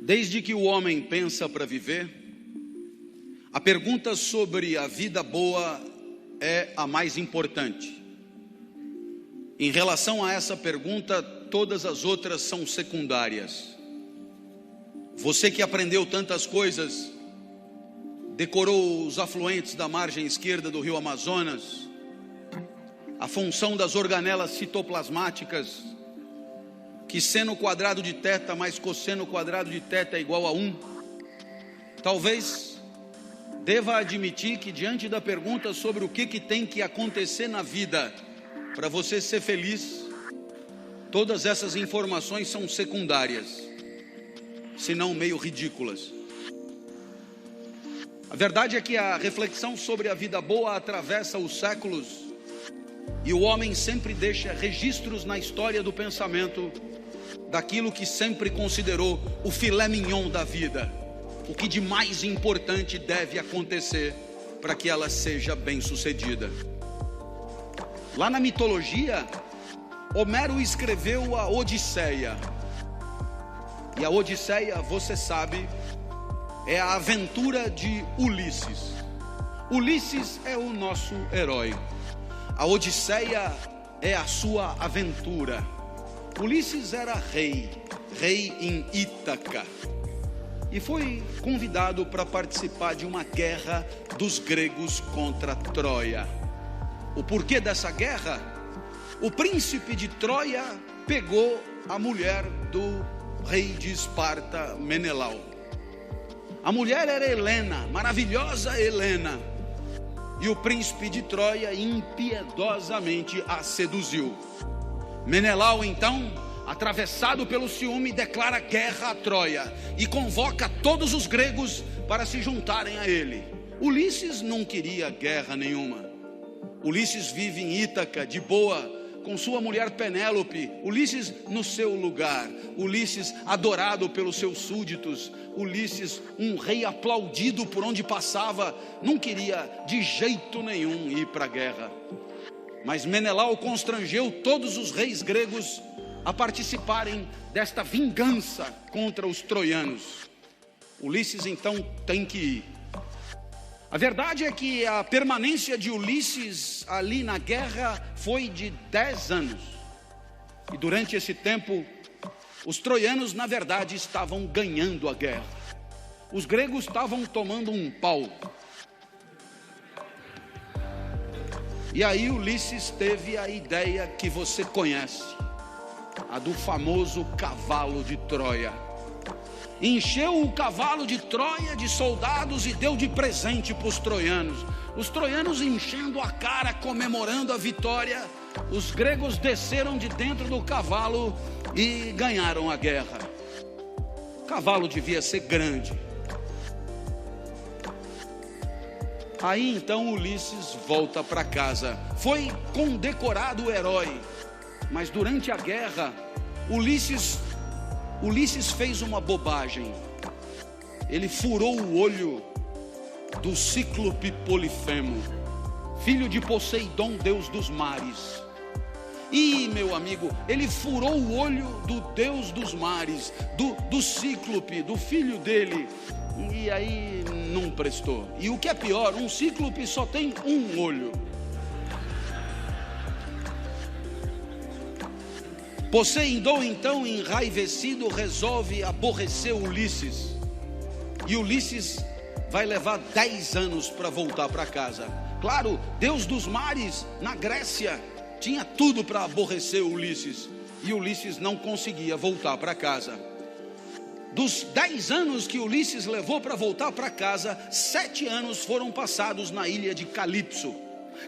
Desde que o homem pensa para viver, a pergunta sobre a vida boa é a mais importante. Em relação a essa pergunta, todas as outras são secundárias. Você que aprendeu tantas coisas, decorou os afluentes da margem esquerda do rio Amazonas, a função das organelas citoplasmáticas, que seno quadrado de θ mais cosseno quadrado de θ é igual a 1. Talvez deva admitir que diante da pergunta sobre o que tem que acontecer na vida para você ser feliz, todas essas informações são secundárias, se não meio ridículas. A verdade é que a reflexão sobre a vida boa atravessa os séculos e o homem sempre deixa registros na história do pensamento daquilo que sempre considerou o filé mignon da vida, o que de mais importante deve acontecer para que ela seja bem sucedida. Lá na mitologia, Homero escreveu a Odisseia, e a Odisseia, você sabe, é a aventura de Ulisses. Ulisses é o nosso herói, a Odisseia é a sua aventura. Ulisses era rei em Ítaca, e foi convidado para participar de uma guerra dos gregos contra Troia. O porquê dessa guerra? O príncipe de Troia pegou a mulher do rei de Esparta, Menelau. A mulher era Helena, maravilhosa Helena, e o príncipe de Troia impiedosamente a seduziu. Menelau então, atravessado pelo ciúme, declara guerra a Troia e convoca todos os gregos para se juntarem a ele. Ulisses não queria guerra nenhuma. Ulisses vive em Ítaca, de boa, com sua mulher Penélope. Ulisses no seu lugar, Ulisses adorado pelos seus súditos, Ulisses um rei aplaudido por onde passava, não queria de jeito nenhum ir para a guerra. Mas Menelau constrangeu todos os reis gregos a participarem desta vingança contra os troianos. Ulisses então tem que ir. A verdade é que a permanência de Ulisses ali na guerra foi de 10 anos. E durante esse tempo, os troianos na verdade estavam ganhando a guerra. Os gregos estavam tomando um pau. E aí Ulisses teve a ideia que você conhece, a do famoso cavalo de Troia. Encheu o cavalo de Troia de soldados e deu de presente para os troianos. Os troianos enchendo a cara, comemorando a vitória. Os gregos desceram de dentro do cavalo e ganharam a guerra. O cavalo devia ser grande. Aí então Ulisses volta para casa. Foi condecorado herói, mas durante a guerra Ulisses fez uma bobagem. Ele furou o olho do cíclope Polifemo, filho de Poseidon, deus dos mares. E meu amigo, ele furou o olho do deus dos mares, do cíclope, do filho dele. E aí não prestou. E o que é pior, um cíclope só tem um olho. Poseidon então, enraivecido, resolve aborrecer Ulisses. E Ulisses vai levar 10 anos para voltar para casa. Claro, deus dos mares na Grécia tinha tudo para aborrecer Ulisses. E Ulisses não conseguia voltar para casa. Dos 10 anos que Ulisses levou para voltar para casa, 7 anos foram passados na ilha de Calipso.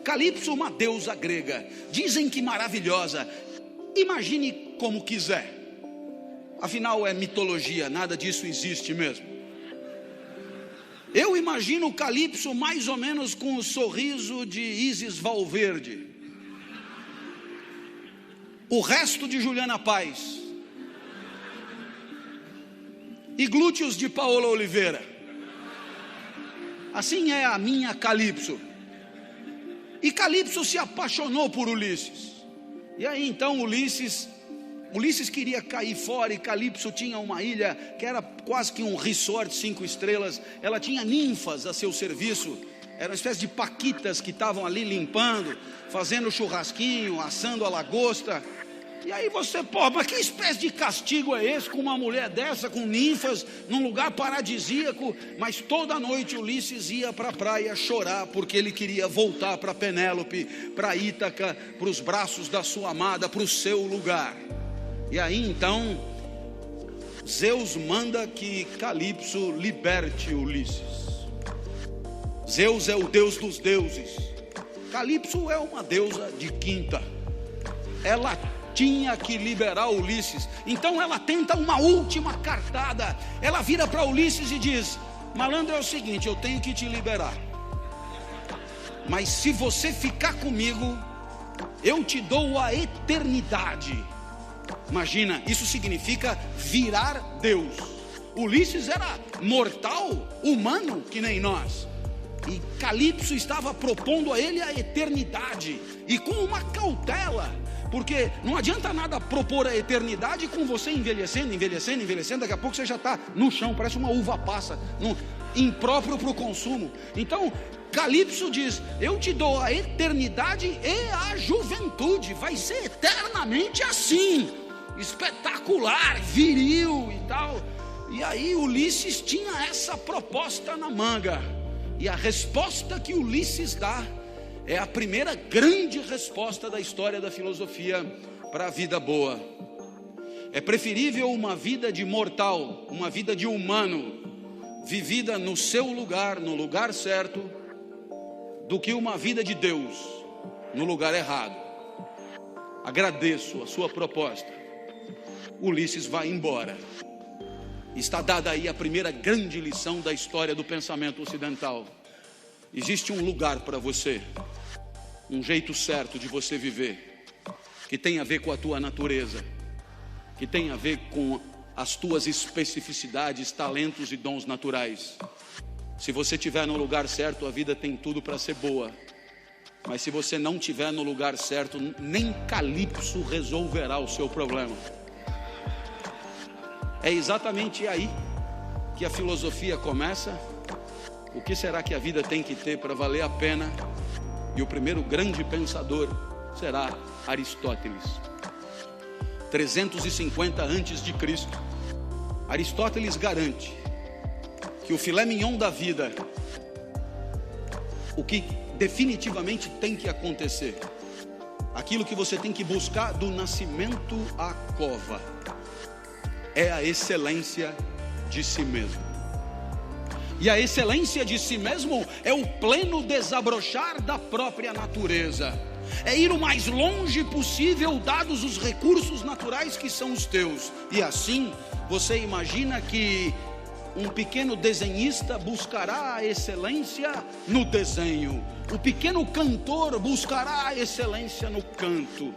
Calipso, uma deusa grega, dizem que maravilhosa. Imagine como quiser. Afinal é mitologia, nada disso existe mesmo. Eu imagino Calipso mais ou menos com o sorriso de Isis Valverde. O resto de Juliana Paz. E glúteos de Paola Oliveira. Assim é a minha Calipso. E Calipso se apaixonou por Ulisses. E aí então Ulisses Ulisses queria cair fora e Calipso tinha uma ilha que era quase que um resort 5 estrelas. Ela tinha ninfas a seu serviço. Era uma espécie de paquitas que estavam ali limpando, fazendo churrasquinho, assando a lagosta. E aí você, pô, mas que espécie de castigo é esse com uma mulher dessa, com ninfas, num lugar paradisíaco? Mas toda noite Ulisses ia para a praia chorar, porque ele queria voltar para Penélope, para Ítaca, para os braços da sua amada, para o seu lugar. E aí então, Zeus manda que Calipso liberte Ulisses. Zeus é o deus dos deuses. Calipso é uma deusa de quinta. Ela tinha que liberar Ulisses. Então ela tenta uma última cartada. Ela vira para Ulisses e diz: malandro, é o seguinte, eu tenho que te liberar, mas se você ficar comigo, eu te dou a eternidade. Imagina, isso significa virar Deus. Ulisses era mortal, humano, que nem nós, e Calipso estava propondo a ele a eternidade, e com uma cautela, porque não adianta nada propor a eternidade com você envelhecendo, daqui a pouco você já está no chão, parece uma uva passa, impróprio para o consumo. Então Calipso diz: eu te dou a eternidade e a juventude, vai ser eternamente assim, espetacular, viril e tal. E aí Ulisses tinha essa proposta na manga, e a resposta que Ulisses dá é a primeira grande resposta da história da filosofia para a vida boa. É preferível uma vida de mortal, uma vida de humano, vivida no seu lugar, no lugar certo, do que uma vida de Deus no lugar errado. Agradeço a sua proposta. Ulisses vai embora. Está dada aí a primeira grande lição da história do pensamento ocidental. Existe um lugar para você, um jeito certo de você viver, que tem a ver com a tua natureza, que tem a ver com as tuas especificidades, talentos e dons naturais. Se você estiver no lugar certo, a vida tem tudo para ser boa. Mas se você não estiver no lugar certo, nem Calipso resolverá o seu problema. É exatamente aí que a filosofia começa. O que será que a vida tem que ter para valer a pena? E o primeiro grande pensador será Aristóteles. 350 a.C., Aristóteles garante que o filé mignon da vida, o que definitivamente tem que acontecer, aquilo que você tem que buscar do nascimento à cova, é a excelência de si mesmo. E a excelência de si mesmo é o pleno desabrochar da própria natureza. É ir o mais longe possível, dados os recursos naturais que são os teus. E assim, você imagina que um pequeno desenhista buscará a excelência no desenho. O pequeno cantor buscará a excelência no canto.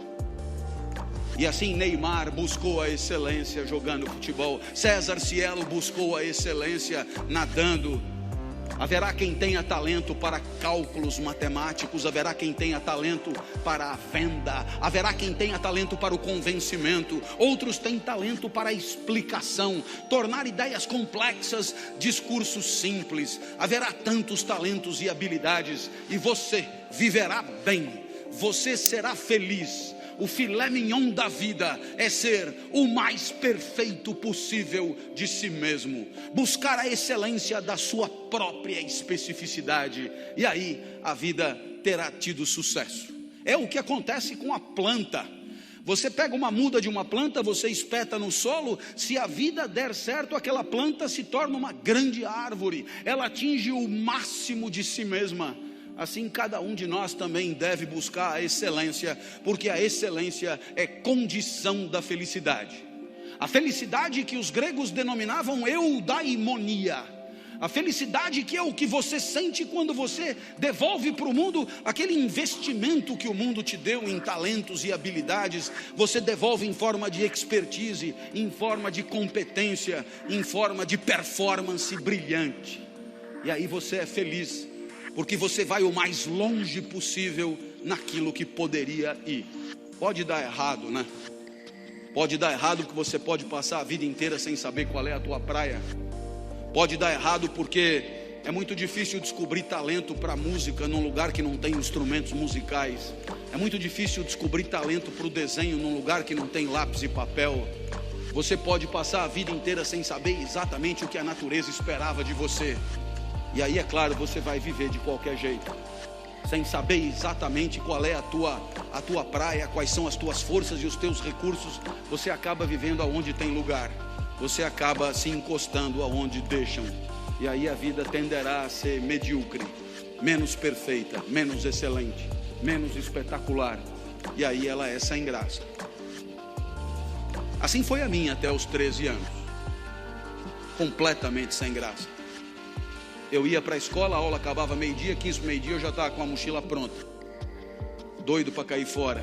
E assim Neymar buscou a excelência jogando futebol. César Cielo buscou a excelência nadando. Haverá quem tenha talento para cálculos matemáticos, haverá quem tenha talento para a venda, haverá quem tenha talento para o convencimento, outros têm talento para a explicação, tornar ideias complexas, discursos simples. Haverá tantos talentos e habilidades, e você viverá bem, você será feliz. O filé mignon da vida é ser o mais perfeito possível de si mesmo, buscar a excelência da sua própria especificidade, e aí a vida terá tido sucesso. É o que acontece com a planta. Você pega uma muda de uma planta, você espeta no solo, se a vida der certo, aquela planta se torna uma grande árvore, ela atinge o máximo de si mesma. Assim cada um de nós também deve buscar a excelência, porque a excelência é condição da felicidade. A felicidade que os gregos denominavam eudaimonia. A felicidade que é o que você sente quando você devolve para o mundo aquele investimento que o mundo te deu em talentos e habilidades. Você devolve em forma de expertise, em forma de competência, em forma de performance brilhante. E aí você é feliz, porque você vai o mais longe possível naquilo que poderia ir. Pode dar errado, né? Pode dar errado porque você pode passar a vida inteira sem saber qual é a tua praia. Pode dar errado porque é muito difícil descobrir talento para música num lugar que não tem instrumentos musicais. É muito difícil descobrir talento para o desenho num lugar que não tem lápis e papel. Você pode passar a vida inteira sem saber exatamente o que a natureza esperava de você. E aí, é claro, você vai viver de qualquer jeito, sem saber exatamente qual é a tua praia, quais são as tuas forças e os teus recursos. Você acaba vivendo aonde tem lugar. Você acaba se encostando aonde deixam. E aí a vida tenderá a ser medíocre, menos perfeita, menos excelente, menos espetacular. E aí ela é sem graça. Assim foi a minha até os 13 anos. Completamente sem graça. Eu ia para a escola, a aula acabava meio-dia, 15 meio-dia, eu já estava com a mochila pronta. Doido para cair fora.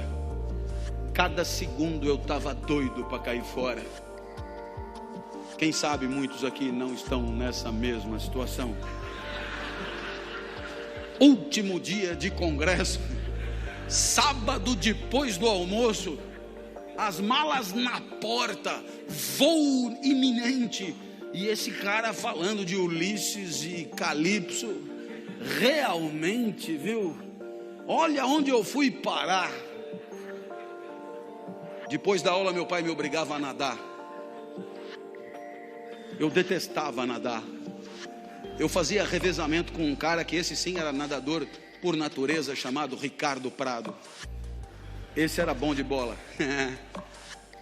Cada segundo eu estava doido para cair fora. Quem sabe muitos aqui não estão nessa mesma situação. Último dia de congresso, sábado depois do almoço, as malas na porta, voo iminente. E esse cara falando de Ulisses e Calipso, realmente, viu? Olha onde eu fui parar. Depois da aula, meu pai me obrigava a nadar. Eu detestava nadar. Eu fazia revezamento com um cara que esse sim era nadador por natureza, chamado Ricardo Prado. Esse era bom de bola.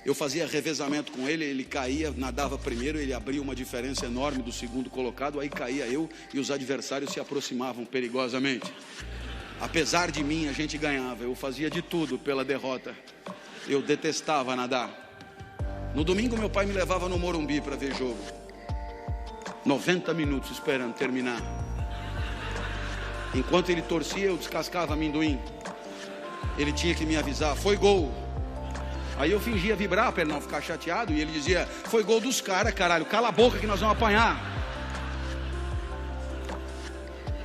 Eu fazia revezamento com ele, ele caía, nadava primeiro, ele abria uma diferença enorme do segundo colocado, aí caía eu e os adversários se aproximavam perigosamente. Apesar de mim, a gente ganhava. Eu fazia de tudo pela derrota. Eu detestava nadar. No domingo, meu pai me levava no Morumbi para ver jogo. 90 minutos esperando terminar. Enquanto ele torcia, eu descascava amendoim. Ele tinha que me avisar, foi gol. Aí eu fingia vibrar para ele não ficar chateado. E ele dizia, foi gol dos caras, caralho, cala a boca que nós vamos apanhar.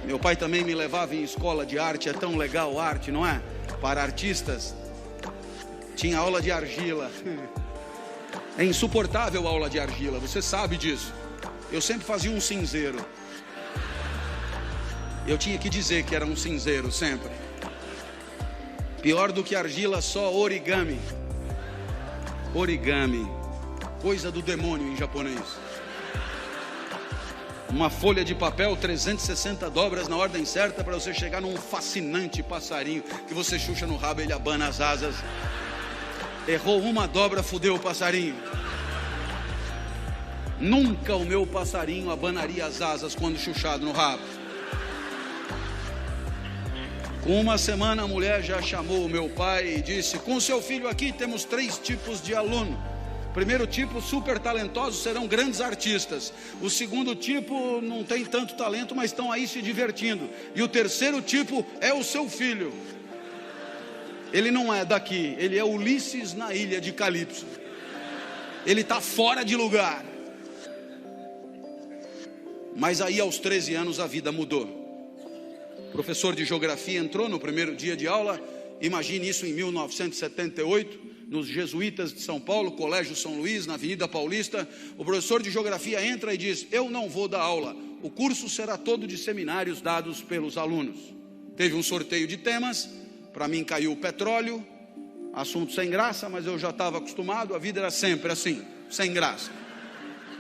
Meu pai também me levava em escola de arte. É tão legal arte, não é? Para artistas. Tinha aula de argila. É insuportável a aula de argila, você sabe disso. Eu sempre fazia um cinzeiro. Eu tinha que dizer que era um cinzeiro sempre. Pior do que argila, só origami. Origami, coisa do demônio em japonês. Uma folha de papel, 360 dobras na ordem certa para você chegar num fascinante passarinho que você chucha no rabo e ele abana as asas. Errou uma dobra, fudeu o passarinho. Nunca o meu passarinho abanaria as asas quando chuchado no rabo. Com uma semana a mulher já chamou o meu pai e disse, com seu filho aqui temos 3 tipos de aluno. Primeiro tipo, super talentosos, serão grandes artistas. O segundo tipo, não tem tanto talento, mas estão aí se divertindo. E o terceiro tipo é o seu filho. Ele não é daqui, ele é Ulisses na ilha de Calipso. Ele está fora de lugar. Mas aí aos 13 anos a vida mudou. O professor de geografia entrou no primeiro dia de aula. Imagine isso em 1978, nos Jesuítas de São Paulo, Colégio São Luís, na Avenida Paulista. O professor de geografia entra e diz, eu não vou dar aula, o curso será todo de seminários dados pelos alunos. Teve um sorteio de temas, para mim caiu o petróleo, assunto sem graça, mas eu já estava acostumado, a vida era sempre assim, sem graça.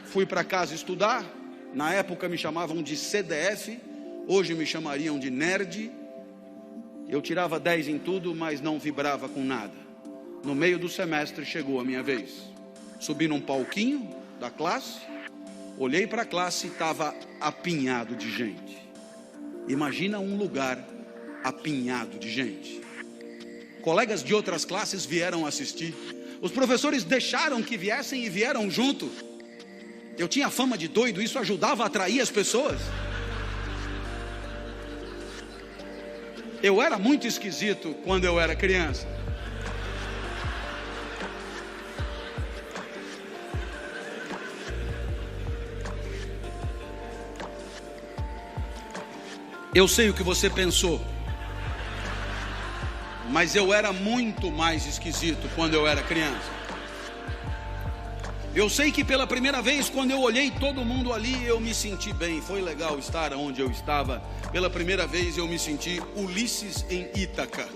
Fui para casa estudar, na época me chamavam de CDF, hoje me chamariam de nerd. Eu tirava 10 em tudo, mas não vibrava com nada. No meio do semestre chegou a minha vez. Subi num palquinho da classe, olhei para a classe e estava apinhado de gente. Imagina um lugar apinhado de gente. Colegas de outras classes vieram assistir. Os professores deixaram que viessem e vieram junto. Eu tinha fama de doido, isso ajudava a atrair as pessoas. Eu era muito esquisito quando eu era criança. Eu sei o que você pensou, mas eu era muito mais esquisito quando eu era criança. Eu sei que pela primeira vez, quando eu olhei todo mundo ali, eu me senti bem. Foi legal estar onde eu estava. Pela primeira vez eu me senti Ulisses em Ítaca.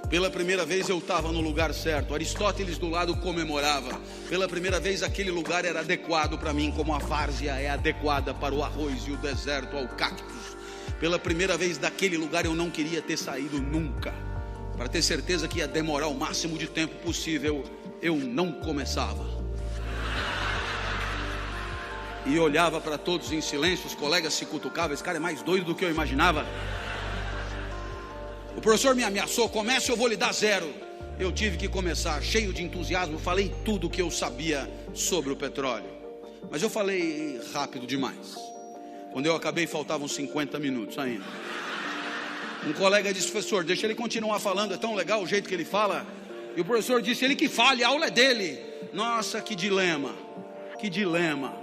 Pela primeira vez eu estava no lugar certo. Aristóteles do lado comemorava. Pela primeira vez aquele lugar era adequado para mim, como a várzea é adequada para o arroz e o deserto ao cactus. Pela primeira vez daquele lugar eu não queria ter saído nunca. Para ter certeza que ia demorar o máximo de tempo possível, eu não começava. E olhava para todos em silêncio, os colegas se cutucavam. Esse cara é mais doido do que eu imaginava. O professor me ameaçou: comece, eu vou lhe dar 0. Eu tive que começar, cheio de entusiasmo. Falei tudo o que eu sabia sobre o petróleo. Mas eu falei rápido demais. Quando eu acabei, faltavam 50 minutos ainda. Um colega disse: professor, deixa ele continuar falando, é tão legal o jeito que ele fala. E o professor disse: ele que fale, a aula é dele. Nossa, que dilema. Que dilema.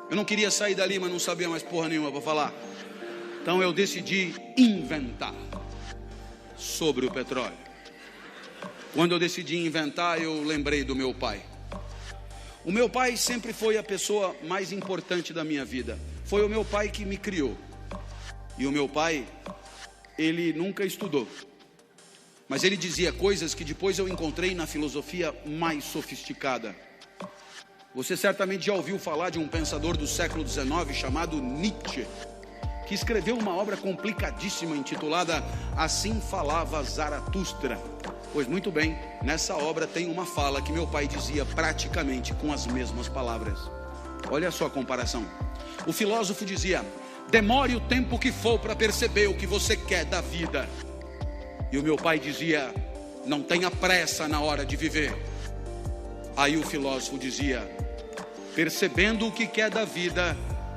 Eu não queria sair dali, mas não sabia mais porra nenhuma para falar. Então eu decidi inventar sobre o petróleo. Quando eu decidi inventar, eu lembrei do meu pai. O meu pai sempre foi a pessoa mais importante da minha vida. Foi o meu pai que me criou. E o meu pai, ele nunca estudou. Mas ele dizia coisas que depois eu encontrei na filosofia mais sofisticada. Você certamente já ouviu falar de um pensador do século XIX chamado Nietzsche, que escreveu uma obra complicadíssima intitulada Assim Falava Zaratustra. Pois muito bem, nessa obra tem uma fala que meu pai dizia praticamente com as mesmas palavras. Olha só a comparação. O filósofo dizia: demore o tempo que for para perceber o que você quer da vida. E o meu pai dizia: não tenha pressa na hora de viver. Aí o filósofo dizia: percebendo o que quer da vida,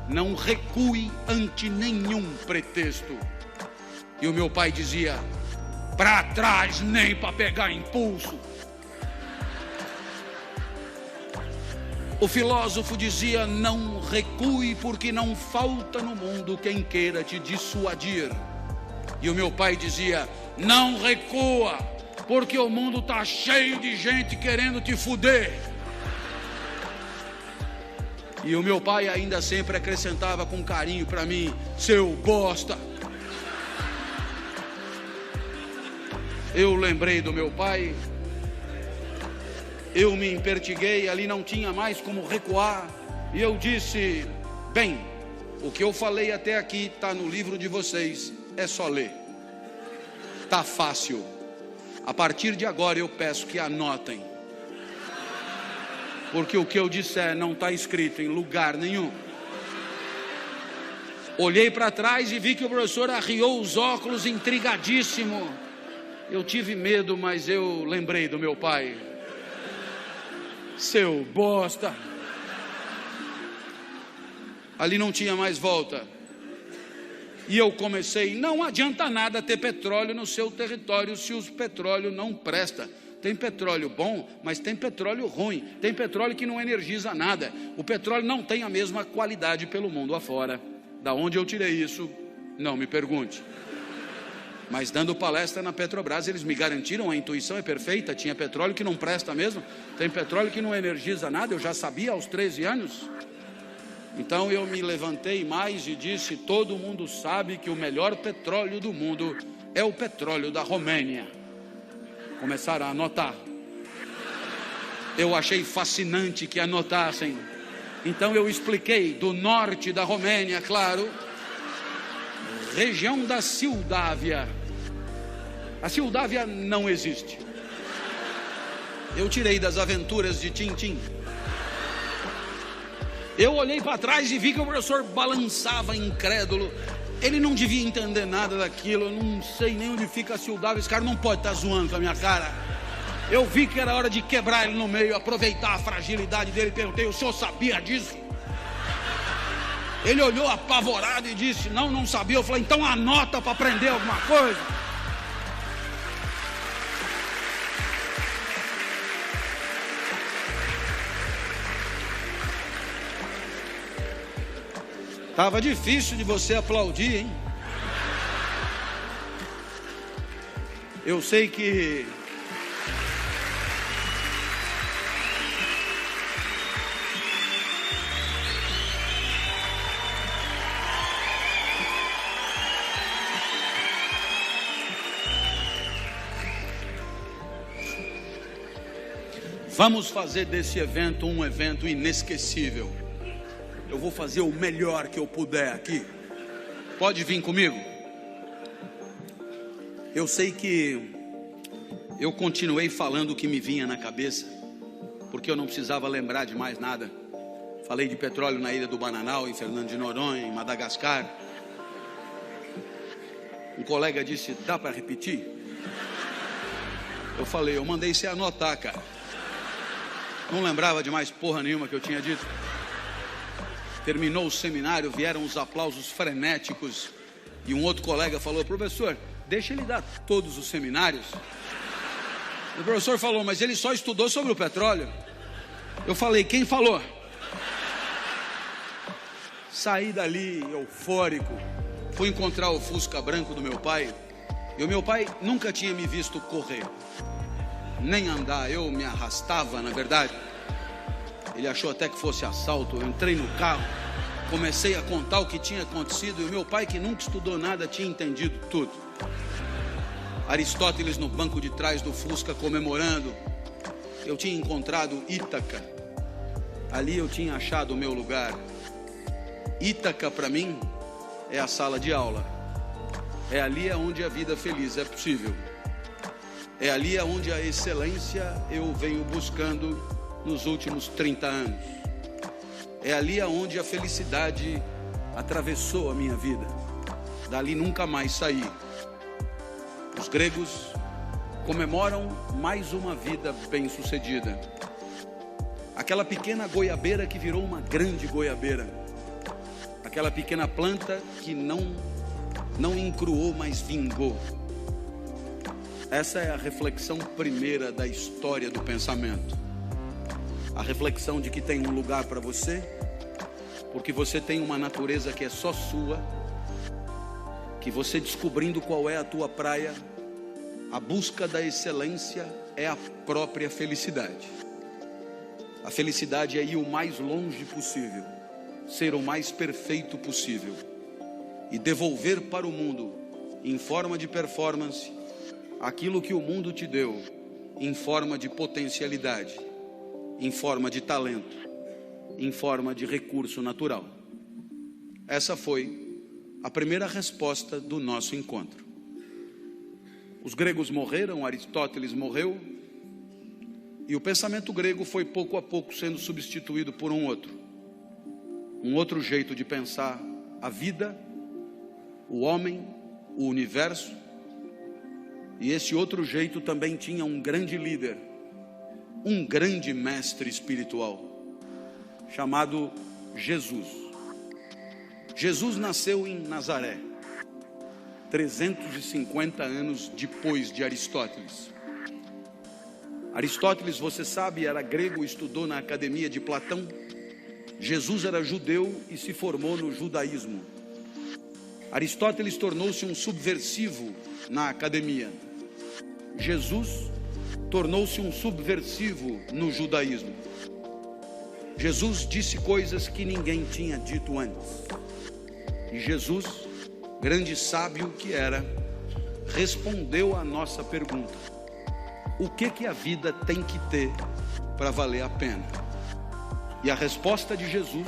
não recue ante nenhum pretexto. E o meu pai dizia: para trás nem para pegar impulso. O filósofo dizia: não recue, porque não falta no mundo quem queira te dissuadir. E o meu pai dizia: não recua, porque o mundo está cheio de gente querendo te fuder. E o meu pai ainda sempre acrescentava com carinho para mim: seu bosta. Eu lembrei do meu pai, eu me empertiguei, ali não tinha mais como recuar. E eu disse: bem, o que eu falei até aqui está no livro de vocês, é só ler. Tá fácil. A partir de agora eu peço que anotem, porque o que eu disser não está escrito em lugar nenhum. Olhei para trás e vi que o professor arriou os óculos intrigadíssimo. Eu tive medo, mas eu lembrei do meu pai. Seu bosta. Ali não tinha mais volta. E eu comecei: não adianta nada ter petróleo no seu território se o petróleo não presta. Tem petróleo bom, mas tem petróleo ruim. Tem petróleo que não energiza nada. O petróleo não tem a mesma qualidade pelo mundo afora. Da onde eu tirei isso, não me pergunte. Mas dando palestra na Petrobras, eles me garantiram: a intuição é perfeita. Tinha petróleo que não presta mesmo. Tem petróleo que não energiza nada. Eu já sabia aos 13 anos. Então eu me levantei mais e disse: todo mundo sabe que o melhor petróleo do mundo é o petróleo da Romênia. Começaram a anotar. Eu achei fascinante que anotassem. Então eu expliquei: do norte da Romênia, claro, região da Sildávia. A Sildávia não existe. Eu tirei das aventuras de Tintim. Eu olhei para trás e vi que o professor balançava incrédulo. Ele não devia entender nada daquilo. Eu não sei nem onde fica a Sildávia. Esse cara não pode estar zoando com a minha cara. Eu vi que era hora de quebrar ele no meio, aproveitar a fragilidade dele. Perguntei: o senhor sabia disso? Ele olhou apavorado e disse: não sabia. Eu falei: então anota para aprender alguma coisa. Estava difícil de você aplaudir, hein? Eu sei que Vamos fazer desse evento um evento inesquecível. Eu vou fazer o melhor que eu puder aqui. Pode vir comigo? Eu sei que eu continuei falando o que me vinha na cabeça, porque eu não precisava lembrar de mais nada. Falei de petróleo na Ilha do Bananal, em Fernando de Noronha, em Madagascar. Um colega disse, dá para repetir? Eu falei, eu mandei você anotar, cara. Não lembrava de mais porra nenhuma que eu tinha dito. Terminou o seminário, vieram os aplausos frenéticos. E um outro colega falou, professor, deixa ele dar todos os seminários. O professor falou, mas ele só estudou sobre o petróleo. Eu falei, quem falou? Saí dali eufórico. Fui encontrar o Fusca branco do meu pai. E o meu pai nunca tinha me visto correr, nem andar. Eu me arrastava, na verdade. Ele achou até que fosse assalto. Eu entrei no carro, comecei a contar o que tinha acontecido. E o meu pai, que nunca estudou nada, tinha entendido tudo. Aristóteles no banco de trás do Fusca comemorando. Eu tinha encontrado Ítaca. Ali eu tinha achado o meu lugar. Ítaca para mim é a sala de aula. É ali onde a vida feliz é possível. É ali onde a excelência eu venho buscando nos últimos 30 anos. É ali onde a felicidade atravessou a minha vida. Dali nunca mais saí. Os gregos comemoram mais uma vida bem-sucedida. Aquela pequena goiabeira que virou uma grande goiabeira. Aquela pequena planta que não encruou, mas vingou. Essa é a reflexão primeira da história do pensamento. A reflexão de que tem um lugar para você, porque você tem uma natureza que é só sua, que você descobrindo qual é a tua praia, a busca da excelência é a própria felicidade. A felicidade é ir o mais longe possível, ser o mais perfeito possível e devolver para o mundo, em forma de performance, aquilo que o mundo te deu, em forma de potencialidade, em forma de talento, em forma de recurso natural. Essa foi a primeira resposta do nosso encontro. Os gregos morreram, Aristóteles morreu, e o pensamento grego foi pouco a pouco sendo substituído por um outro jeito de pensar a vida, o homem, o universo. E esse outro jeito também tinha um grande líder, um grande mestre espiritual, chamado Jesus. Jesus nasceu em Nazaré, 350 anos depois de Aristóteles. Aristóteles, você sabe, era grego, estudou na academia de Platão. Jesus era judeu e se formou no judaísmo. Aristóteles tornou-se um subversivo na academia. Jesus tornou-se um subversivo no judaísmo. Jesus disse coisas que ninguém tinha dito antes. E Jesus, grande sábio que era, respondeu à nossa pergunta: o que a vida tem que ter para valer a pena? E a resposta de Jesus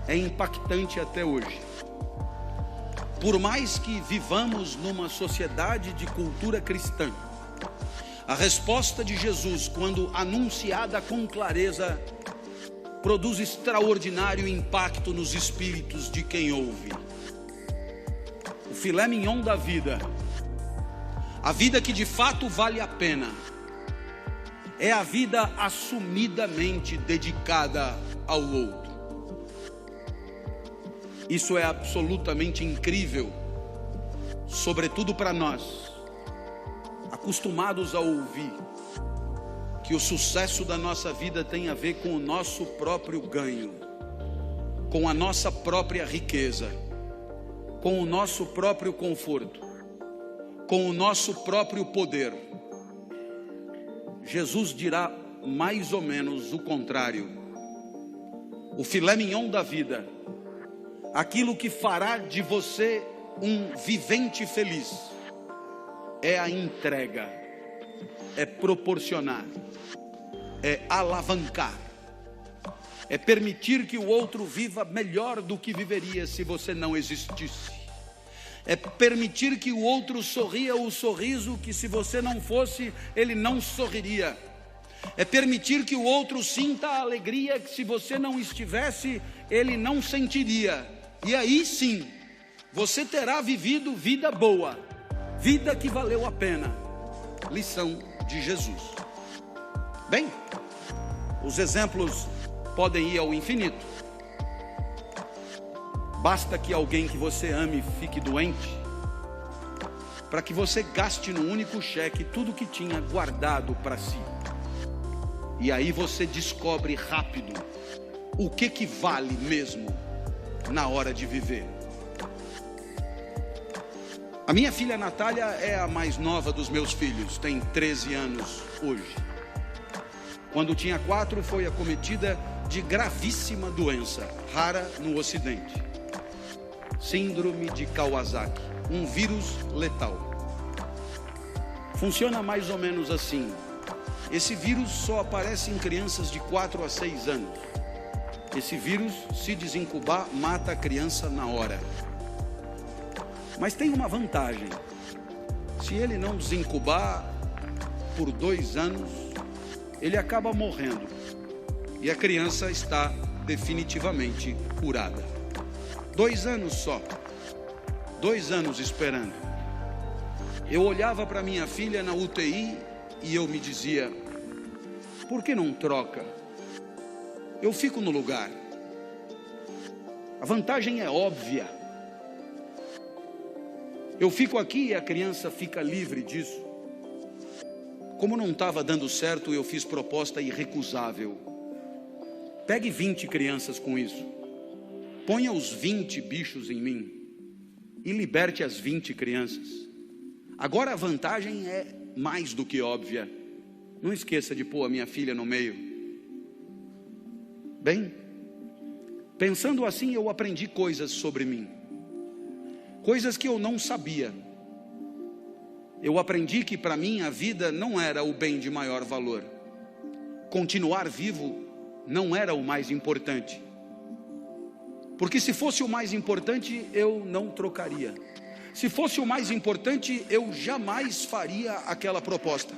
é impactante até hoje. Por mais que vivamos numa sociedade de cultura cristã, a resposta de Jesus, quando anunciada com clareza, produz extraordinário impacto nos espíritos de quem ouve. O filé mignon da vida, a vida que de fato vale a pena, é a vida assumidamente dedicada ao outro. Isso é absolutamente incrível, sobretudo para nós, acostumados a ouvir que o sucesso da nossa vida tem a ver com o nosso próprio ganho, com a nossa própria riqueza, com o nosso próprio conforto, com o nosso próprio poder. Jesus dirá mais ou menos o contrário. O filé mignon da vida, aquilo que fará de você um vivente feliz, é a entrega, é proporcionar, é alavancar. É permitir que o outro viva melhor do que viveria se você não existisse. É permitir que o outro sorria o sorriso que, se você não fosse, ele não sorriria. É permitir que o outro sinta a alegria que, se você não estivesse, ele não sentiria. E aí sim, você terá vivido vida boa, vida que valeu a pena. Lição de Jesus. Bem, os exemplos podem ir ao infinito. Basta que alguém que você ame fique doente, para que você gaste num único cheque tudo que tinha guardado para si. E aí você descobre rápido o que vale mesmo na hora de viver. A minha filha Natália é a mais nova dos meus filhos, tem 13 anos hoje. Quando tinha 4, foi acometida de gravíssima doença, rara no Ocidente. Síndrome de Kawasaki, um vírus letal. Funciona mais ou menos assim. Esse vírus só aparece em crianças de 4 a 6 anos. Esse vírus, se desincubar, mata a criança na hora. Mas tem uma vantagem. Se ele não desincubar por 2 anos, ele acaba morrendo. E a criança está definitivamente curada. 2 anos só. 2 anos esperando. Eu olhava para minha filha na UTI e eu me dizia: por que não troca? Eu fico no lugar. A vantagem é óbvia. Eu fico aqui e a criança fica livre disso. Como não estava dando certo, eu fiz proposta irrecusável. Pegue 20 crianças com isso. Ponha os 20 bichos em mim e liberte as 20 crianças. Agora a vantagem é mais do que óbvia. Não esqueça de pôr a minha filha no meio. Bem, pensando assim, eu aprendi coisas sobre mim. Coisas que eu não sabia. Eu aprendi que para mim a vida não era o bem de maior valor. Continuar vivo não era o mais importante. Porque se fosse o mais importante, eu não trocaria. Se fosse o mais importante, eu jamais faria aquela proposta.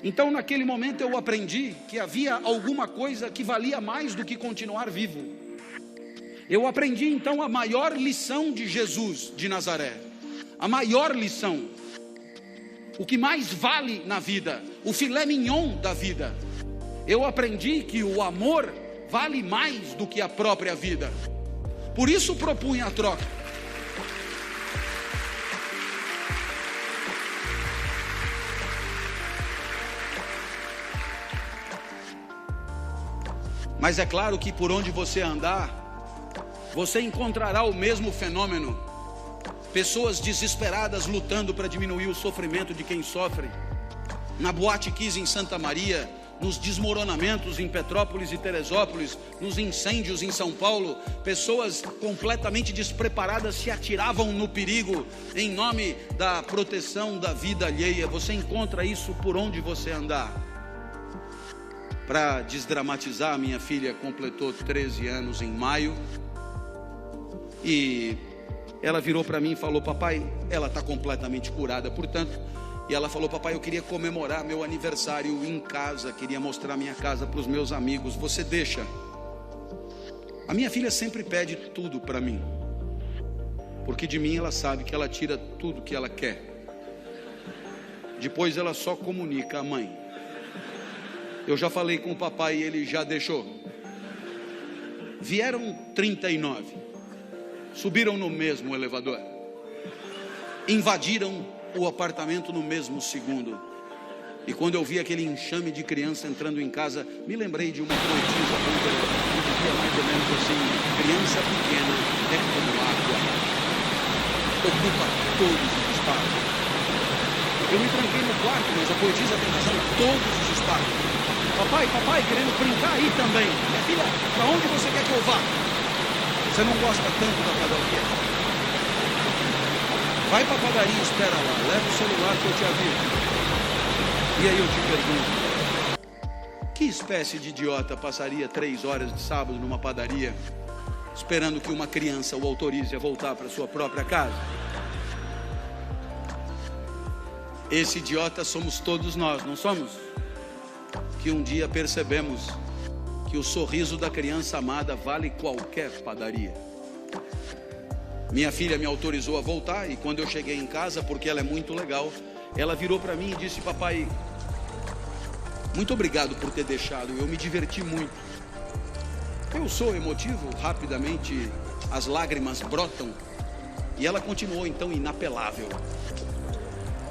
Então naquele momento eu aprendi que havia alguma coisa que valia mais do que continuar vivo. Eu aprendi então a maior lição de Jesus de Nazaré. A maior lição. O que mais vale na vida. O filé mignon da vida. Eu aprendi que o amor vale mais do que a própria vida. Por isso propunha a troca. Mas é claro que por onde você andar, você encontrará o mesmo fenômeno. Pessoas desesperadas lutando para diminuir o sofrimento de quem sofre. Na Boate Kiss em Santa Maria, nos desmoronamentos em Petrópolis e Teresópolis, nos incêndios em São Paulo, pessoas completamente despreparadas se atiravam no perigo em nome da proteção da vida alheia. Você encontra isso por onde você andar. Para desdramatizar, a minha filha completou 13 anos em maio. E ela virou para mim e falou: papai, ela está completamente curada, portanto. E ela falou: papai, eu queria comemorar meu aniversário em casa, queria mostrar minha casa para os meus amigos, você deixa? A minha filha sempre pede tudo para mim, porque de mim ela sabe que ela tira tudo que ela quer. Depois ela só comunica à mãe. Eu já falei com o papai e ele já deixou. Vieram 39, subiram no mesmo elevador, invadiram o apartamento no mesmo segundo. E quando eu vi aquele enxame de criança entrando em casa, me lembrei de uma poetisa búlgara que dizia mais ou menos assim: criança pequena é como água, ocupa todos os espaços. Eu me tranquei no quarto, mas a poetisa tem razão, todos os espaços. Papai, querendo brincar aí também. Minha filha, para onde você quer que eu vá? Você não gosta tanto da padaria? Vai para a padaria e espera lá. Leva o celular que eu te aviso. E aí eu te pergunto: Que espécie de idiota passaria 3 horas de sábado numa padaria, esperando que uma criança o autorize a voltar para sua própria casa? Esse idiota somos todos nós, não somos? Que um dia percebemos que o sorriso da criança amada vale qualquer padaria. Minha filha me autorizou a voltar, e quando eu cheguei em casa, porque ela é muito legal, ela virou para mim e disse: papai, muito obrigado por ter deixado, eu me diverti muito. Eu sou emotivo, rapidamente as lágrimas brotam, e ela continuou então inapelável.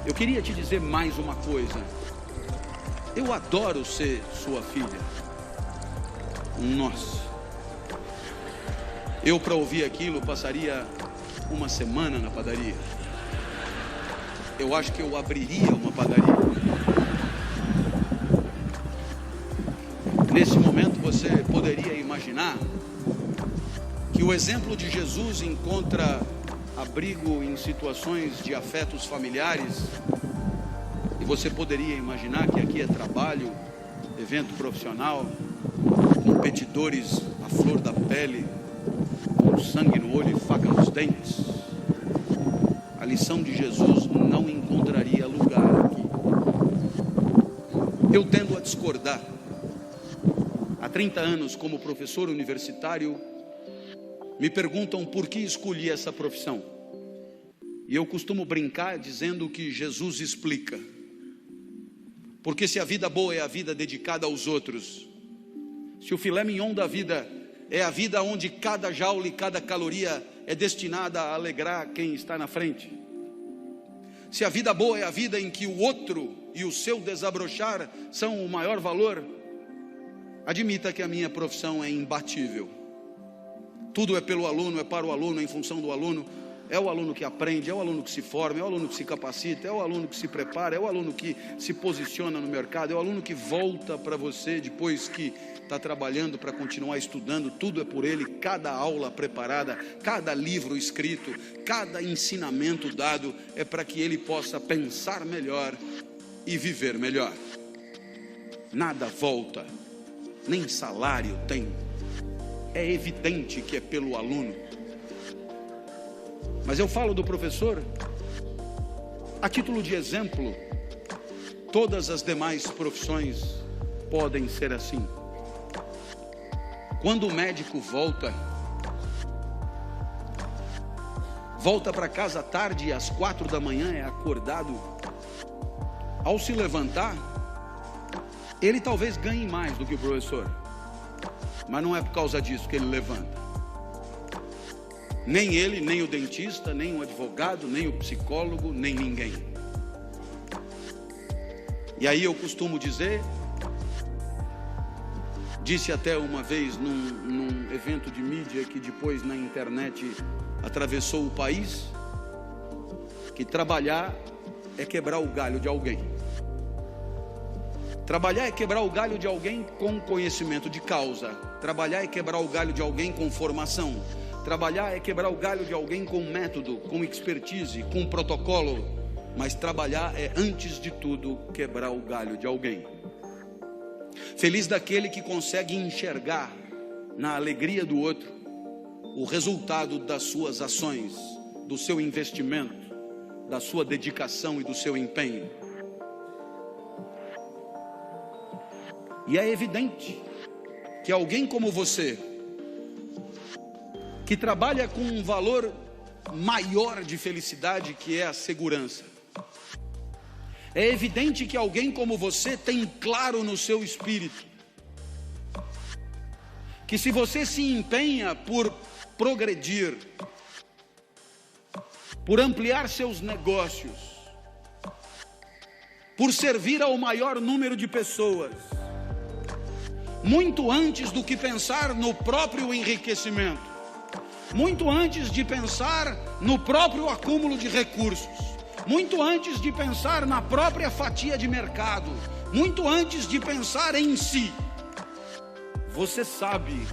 Eu queria te dizer mais uma coisa. Eu adoro ser sua filha. Nossa. Eu, para ouvir aquilo, passaria uma semana na padaria. Eu acho que eu abriria uma padaria. Nesse momento você poderia imaginar que o exemplo de Jesus encontra abrigo em situações de afetos familiares, e você poderia imaginar que aqui é trabalho, evento profissional, competidores à flor da pele, com sangue no olho e faca nos dentes. A lição de Jesus não encontraria lugar aqui. Eu tendo a discordar. Há 30 anos, como professor universitário, me perguntam por que escolhi essa profissão. E eu costumo brincar dizendo que Jesus explica. Porque se a vida boa é a vida dedicada aos outros, se o filé mignon da vida é a vida onde cada jaula e cada caloria é destinada a alegrar quem está na frente, se a vida boa é a vida em que o outro e o seu desabrochar são o maior valor, admita que a minha profissão é imbatível. Tudo é pelo aluno, é para o aluno, é em função do aluno. É o aluno que aprende, é o aluno que se forma, é o aluno que se capacita, é o aluno que se prepara, é o aluno que se posiciona no mercado, é o aluno que volta para você depois que está trabalhando para continuar estudando. Tudo é por ele, cada aula preparada, cada livro escrito, cada ensinamento dado é para que ele possa pensar melhor e viver melhor. Nada volta, nem salário tem. É evidente que é pelo aluno. Mas eu falo do professor a título de exemplo. Todas as demais profissões podem ser assim. Quando o médico volta para casa tarde e às 4 da manhã é acordado, ao se levantar, ele talvez ganhe mais do que o professor, mas não é por causa disso que ele levanta. Nem ele, nem o dentista, nem o advogado, nem o psicólogo, nem ninguém. E aí eu costumo dizer, disse até uma vez num evento de mídia que depois na internet atravessou o país, que trabalhar é quebrar o galho de alguém. Trabalhar é quebrar o galho de alguém com conhecimento de causa. Trabalhar é quebrar o galho de alguém com formação. Trabalhar é quebrar o galho de alguém com método, com expertise, com protocolo. Mas trabalhar é, antes de tudo, quebrar o galho de alguém. Feliz daquele que consegue enxergar na alegria do outro o resultado das suas ações, do seu investimento, da sua dedicação e do seu empenho. E é evidente que alguém como você, que trabalha com um valor maior de felicidade, que é a segurança, é evidente que alguém como você tem claro no seu espírito que se você se empenha por progredir, por ampliar seus negócios, por servir ao maior número de pessoas, muito antes do que pensar no próprio enriquecimento, muito antes de pensar no próprio acúmulo de recursos, muito antes de pensar na própria fatia de mercado, muito antes de pensar em si, você sabe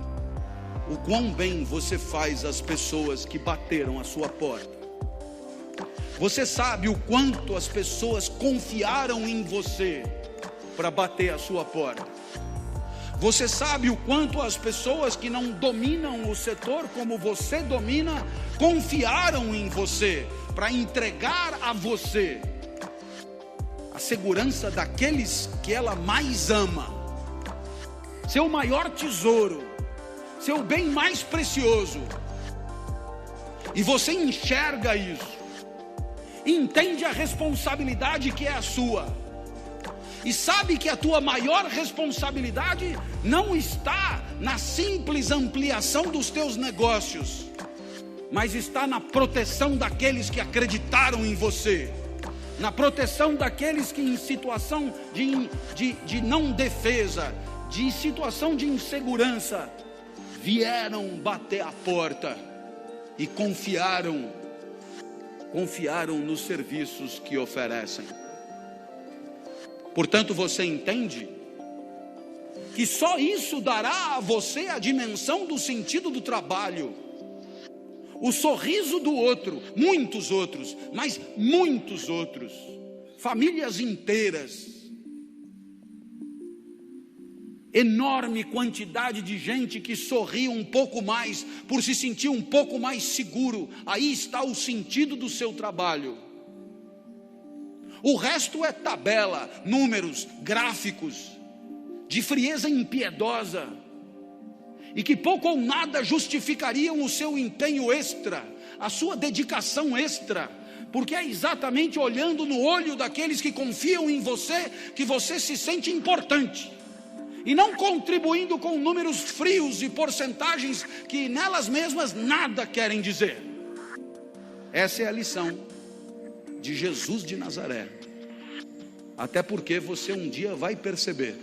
o quão bem você faz às pessoas que bateram a sua porta. Você sabe o quanto as pessoas confiaram em você para bater a sua porta. Você sabe o quanto as pessoas que não dominam o setor como você domina, confiaram em você para entregar a você a segurança daqueles que ela mais ama, seu maior tesouro, seu bem mais precioso. E você enxerga isso, entende a responsabilidade que é a sua, e sabe que a tua maior responsabilidade não está na simples ampliação dos teus negócios, mas está na proteção daqueles que acreditaram em você, na proteção daqueles que em situação de não defesa, de situação de insegurança, vieram bater a porta e confiaram nos serviços que oferecem. Portanto, você entende que só isso dará a você a dimensão do sentido do trabalho, o sorriso do outro, muitos outros, mas muitos outros, famílias inteiras, enorme quantidade de gente que sorri um pouco mais, por se sentir um pouco mais seguro. Aí está o sentido do seu trabalho. O resto é tabela, números, gráficos, de frieza impiedosa, e que pouco ou nada justificariam o seu empenho extra, a sua dedicação extra, porque é exatamente olhando no olho daqueles que confiam em você, que você se sente importante, e não contribuindo com números frios e porcentagens que nelas mesmas nada querem dizer. Essa é a lição de Jesus de Nazaré. Até porque você um dia vai perceber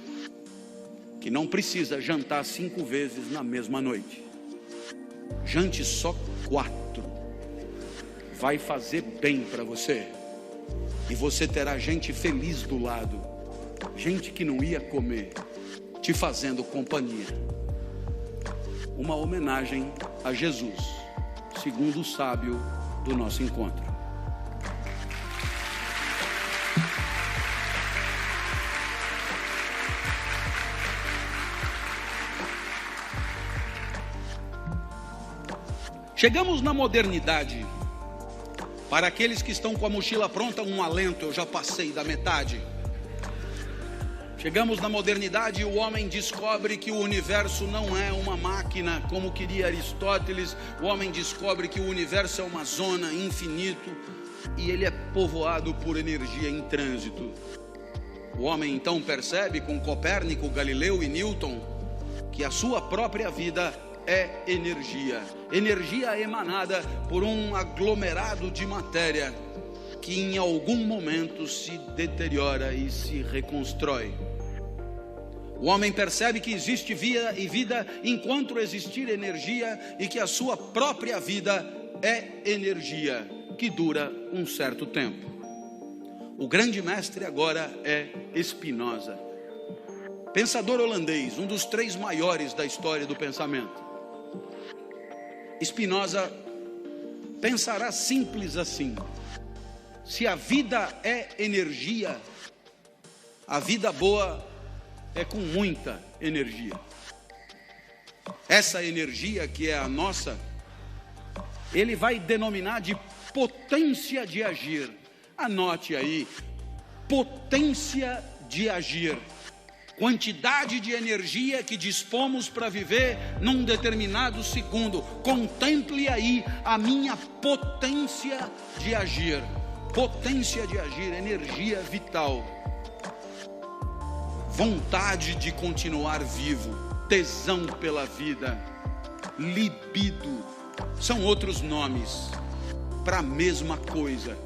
que não precisa jantar 5 vezes na mesma noite. Jante só 4. Vai fazer bem para você. E você terá gente feliz do lado, gente que não ia comer, te fazendo companhia. Uma homenagem a Jesus, segundo o sábio do nosso encontro. Chegamos na modernidade. Para aqueles que estão com a mochila pronta, um alento, eu já passei da metade. Chegamos na modernidade e o homem descobre que o universo não é uma máquina, como queria Aristóteles. O homem descobre que o universo é uma zona, infinito, e ele é povoado por energia em trânsito. O homem então percebe, com Copérnico, Galileu e Newton, que a sua própria vida é energia emanada por um aglomerado de matéria que em algum momento se deteriora e se reconstrói. O homem percebe que existe vida enquanto existir energia, e que a sua própria vida é energia que dura um certo tempo. O grande mestre agora é Spinoza, pensador holandês, um dos 3 maiores da história do pensamento. Spinoza pensará simples assim: se a vida é energia, a vida boa é com muita energia. Essa energia que é a nossa, ele vai denominar de potência de agir. Anote aí, potência de agir. Quantidade de energia que dispomos para viver num determinado segundo. Contemple aí a minha potência de agir. Potência de agir, energia vital. Vontade de continuar vivo, tesão pela vida, libido. São outros nomes para a mesma coisa.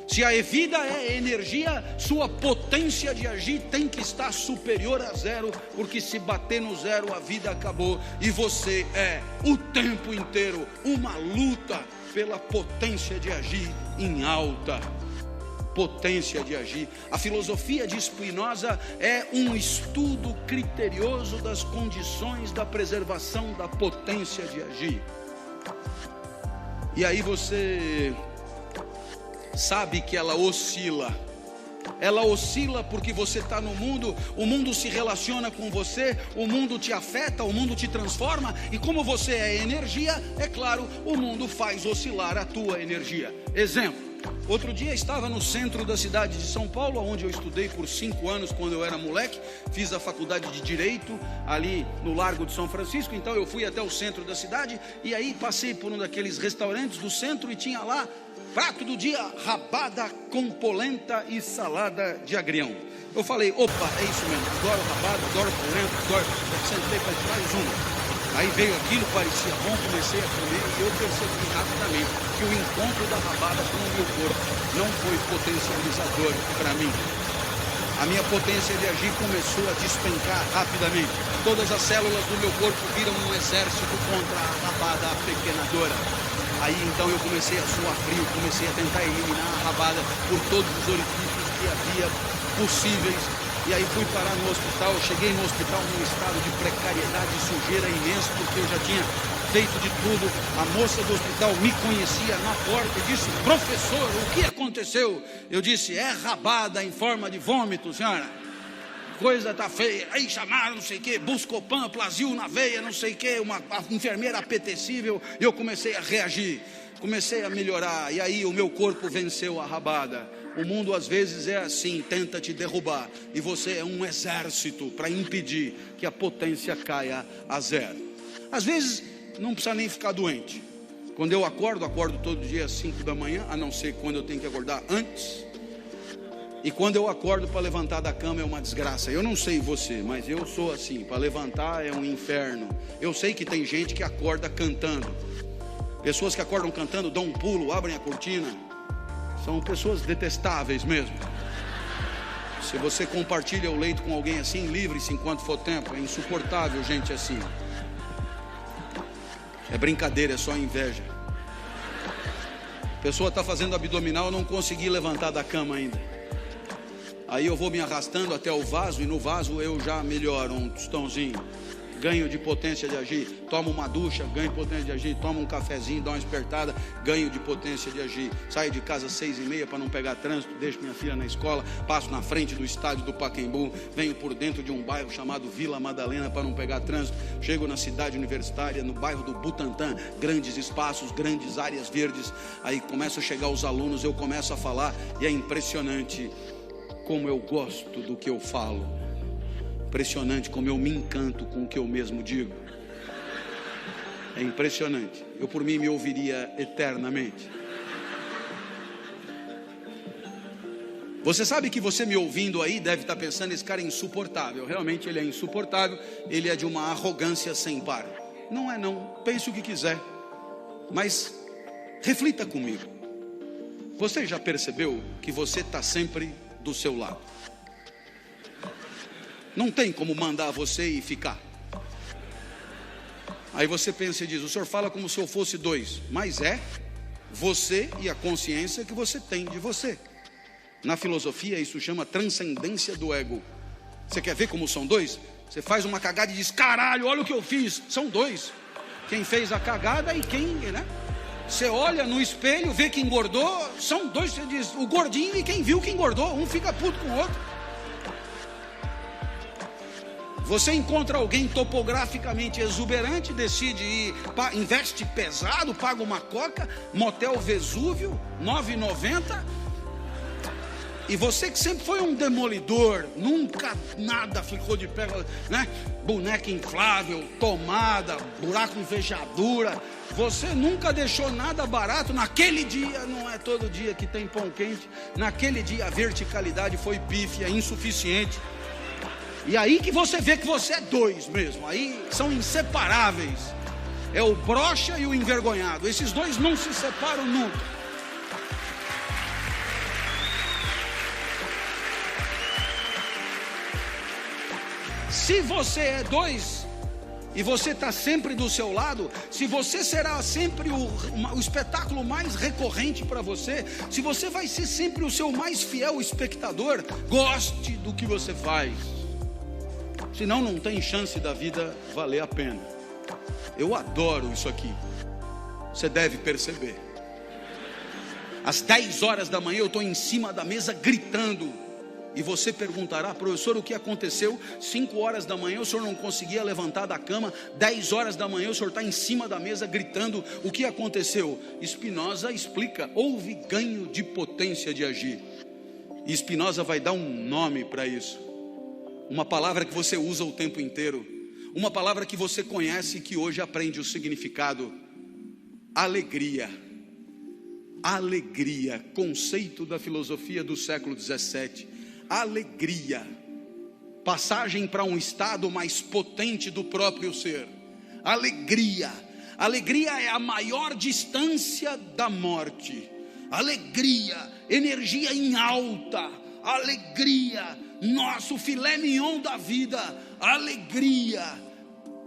Se a vida é energia, sua potência de agir tem que estar superior a 0, porque se bater no 0, a vida acabou. E você é o tempo inteiro uma luta pela potência de agir em alta. Potência de agir. A filosofia de Spinoza é um estudo criterioso das condições da preservação da potência de agir. E aí você sabe que ela oscila ela oscila porque você está no mundo, o mundo se relaciona com você, o mundo te afeta, o mundo te transforma, e como você é energia, é claro, o mundo faz oscilar a tua energia. Exemplo, outro dia estava no centro da cidade de São Paulo, onde eu estudei por 5 anos quando eu era moleque, fiz a faculdade de Direito ali no Largo de São Francisco, então eu fui até o centro da cidade, e aí passei por um daqueles restaurantes do centro e tinha lá, prato do dia, rabada com polenta e salada de agrião. Eu falei, opa, é isso mesmo, adoro rabada, adoro polenta, adoro. Sentei para mais uma. Aí veio aquilo, parecia bom, comecei a comer e eu percebi rapidamente que o encontro da rabada com o meu corpo não foi potencializador para mim. A minha potência de agir começou a despencar rapidamente. Todas as células do meu corpo viram um exército contra a rabada pequenadora. Aí então eu comecei a suar frio, comecei a tentar eliminar a rabada por todos os orifícios que havia possíveis. E aí fui parar no hospital, cheguei no hospital num estado de precariedade e sujeira imenso, porque eu já tinha feito de tudo. A moça do hospital me conhecia na porta e disse, professor, o que aconteceu? Eu disse, é rabada em forma de vômito, senhora. Coisa tá feia. Aí chamaram, não sei o que, Buscopan, Plasil na veia, não sei o que, uma enfermeira apetecível, e eu comecei a reagir, comecei a melhorar, e aí o meu corpo venceu a rabada. O mundo às vezes é assim, tenta te derrubar, e você é um exército para impedir que a potência caia a zero. Às vezes não precisa nem ficar doente. Quando eu acordo todo dia às 5 da manhã, a não ser quando eu tenho que acordar antes. E quando eu acordo para levantar da cama é uma desgraça. Eu não sei você, mas eu sou assim, para levantar é um inferno. Eu sei que tem gente que acorda cantando. Pessoas que acordam cantando, dão um pulo, abrem a cortina. São pessoas detestáveis mesmo. Se você compartilha o leito com alguém assim, livre-se enquanto for tempo. É insuportável gente assim. É brincadeira, é só inveja. A pessoa está fazendo abdominal, eu não consegui levantar da cama ainda. Aí eu vou me arrastando até o vaso, e no vaso eu já melhoro um tostãozinho, ganho de potência de agir. Tomo uma ducha, ganho de potência de agir. Tomo um cafezinho, dou uma espertada, ganho de potência de agir. Saio de casa às 6h30 para não pegar trânsito, deixo minha filha na escola, passo na frente do estádio do Pacaembu, venho por dentro de um bairro chamado Vila Madalena para não pegar trânsito, chego na cidade universitária, no bairro do Butantã, grandes espaços, grandes áreas verdes. Aí começam a chegar os alunos, eu começo a falar, e é impressionante como eu gosto do que eu falo. Impressionante como eu me encanto com o que eu mesmo digo. É impressionante. Eu por mim me ouviria eternamente. Você sabe que você me ouvindo aí deve estar pensando, esse cara é insuportável. Realmente ele é insuportável. Ele é de uma arrogância sem par. Não é não, pense o que quiser, mas reflita comigo. Você já percebeu que você está sempre do seu lado? Não tem como mandar você e ficar. Aí você pensa e diz, o senhor fala como se eu fosse dois. Mas é você e a consciência que você tem de você. Na filosofia isso chama transcendência do ego. Você quer ver como são dois? Você faz uma cagada e diz, caralho, olha o que eu fiz. São dois. Quem fez a cagada e quem, né? Você olha no espelho, vê que engordou, são dois, você diz, o gordinho e quem viu que engordou, um fica puto com o outro. Você encontra alguém topograficamente exuberante, decide ir, investe pesado, paga uma coca, motel Vesúvio, R$ 9,90. E você que sempre foi um demolidor, nunca nada ficou de pé, né? Boneca inflável, tomada, buraco em fechadura. Você nunca deixou nada barato. Naquele dia, não é todo dia que tem pão quente. Naquele dia a verticalidade foi pífia, insuficiente. E aí que você vê que você é dois mesmo. Aí são inseparáveis. É o broxa e o envergonhado. Esses dois não se separam nunca. Se você é dois e você está sempre do seu lado, se você será sempre o espetáculo mais recorrente para você, se você vai ser sempre o seu mais fiel espectador, goste do que você faz. Senão não tem chance da vida valer a pena. Eu adoro isso aqui. Você deve perceber. Às 10 horas da manhã eu estou em cima da mesa gritando. E você perguntará: professor, o que aconteceu? 5 horas da manhã o senhor não conseguia levantar da cama, 10 horas da manhã o senhor está em cima da mesa gritando. O que aconteceu? Spinoza explica: houve ganho de potência de agir. E Spinoza vai dar um nome para isso, uma palavra que você usa o tempo inteiro, uma palavra que você conhece e que hoje aprende o significado: alegria. Alegria, conceito da filosofia do século 17. Alegria, passagem para um estado mais potente do próprio ser. Alegria, alegria é a maior distância da morte. Alegria, energia em alta. Alegria, nosso filé mignon da vida. Alegria,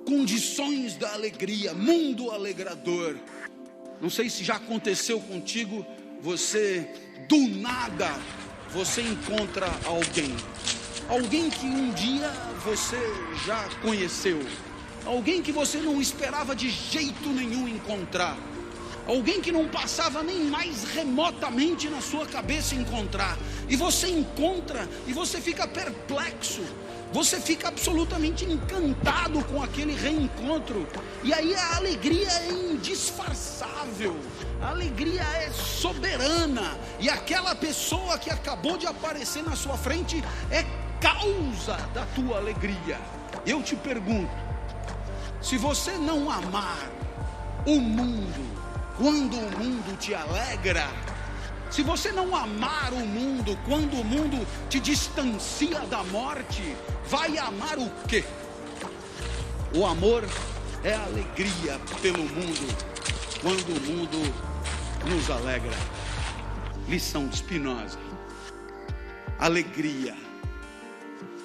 condições da alegria, mundo alegrador. Não sei se já aconteceu contigo, você do nada, você encontra alguém que um dia você já conheceu, alguém que você não esperava de jeito nenhum encontrar, alguém que não passava nem mais remotamente na sua cabeça encontrar, e você encontra, e você fica perplexo, você fica absolutamente encantado com aquele reencontro, e aí a alegria é indisfarçável, a alegria é soberana, e aquela pessoa que acabou de aparecer na sua frente é causa da tua alegria. Eu te pergunto, se você não amar o mundo quando o mundo te alegra, se você não amar o mundo quando o mundo te distancia da morte, vai amar o quê? O amor é alegria pelo mundo, quando o mundo nos alegra. Lição de Spinoza: alegria.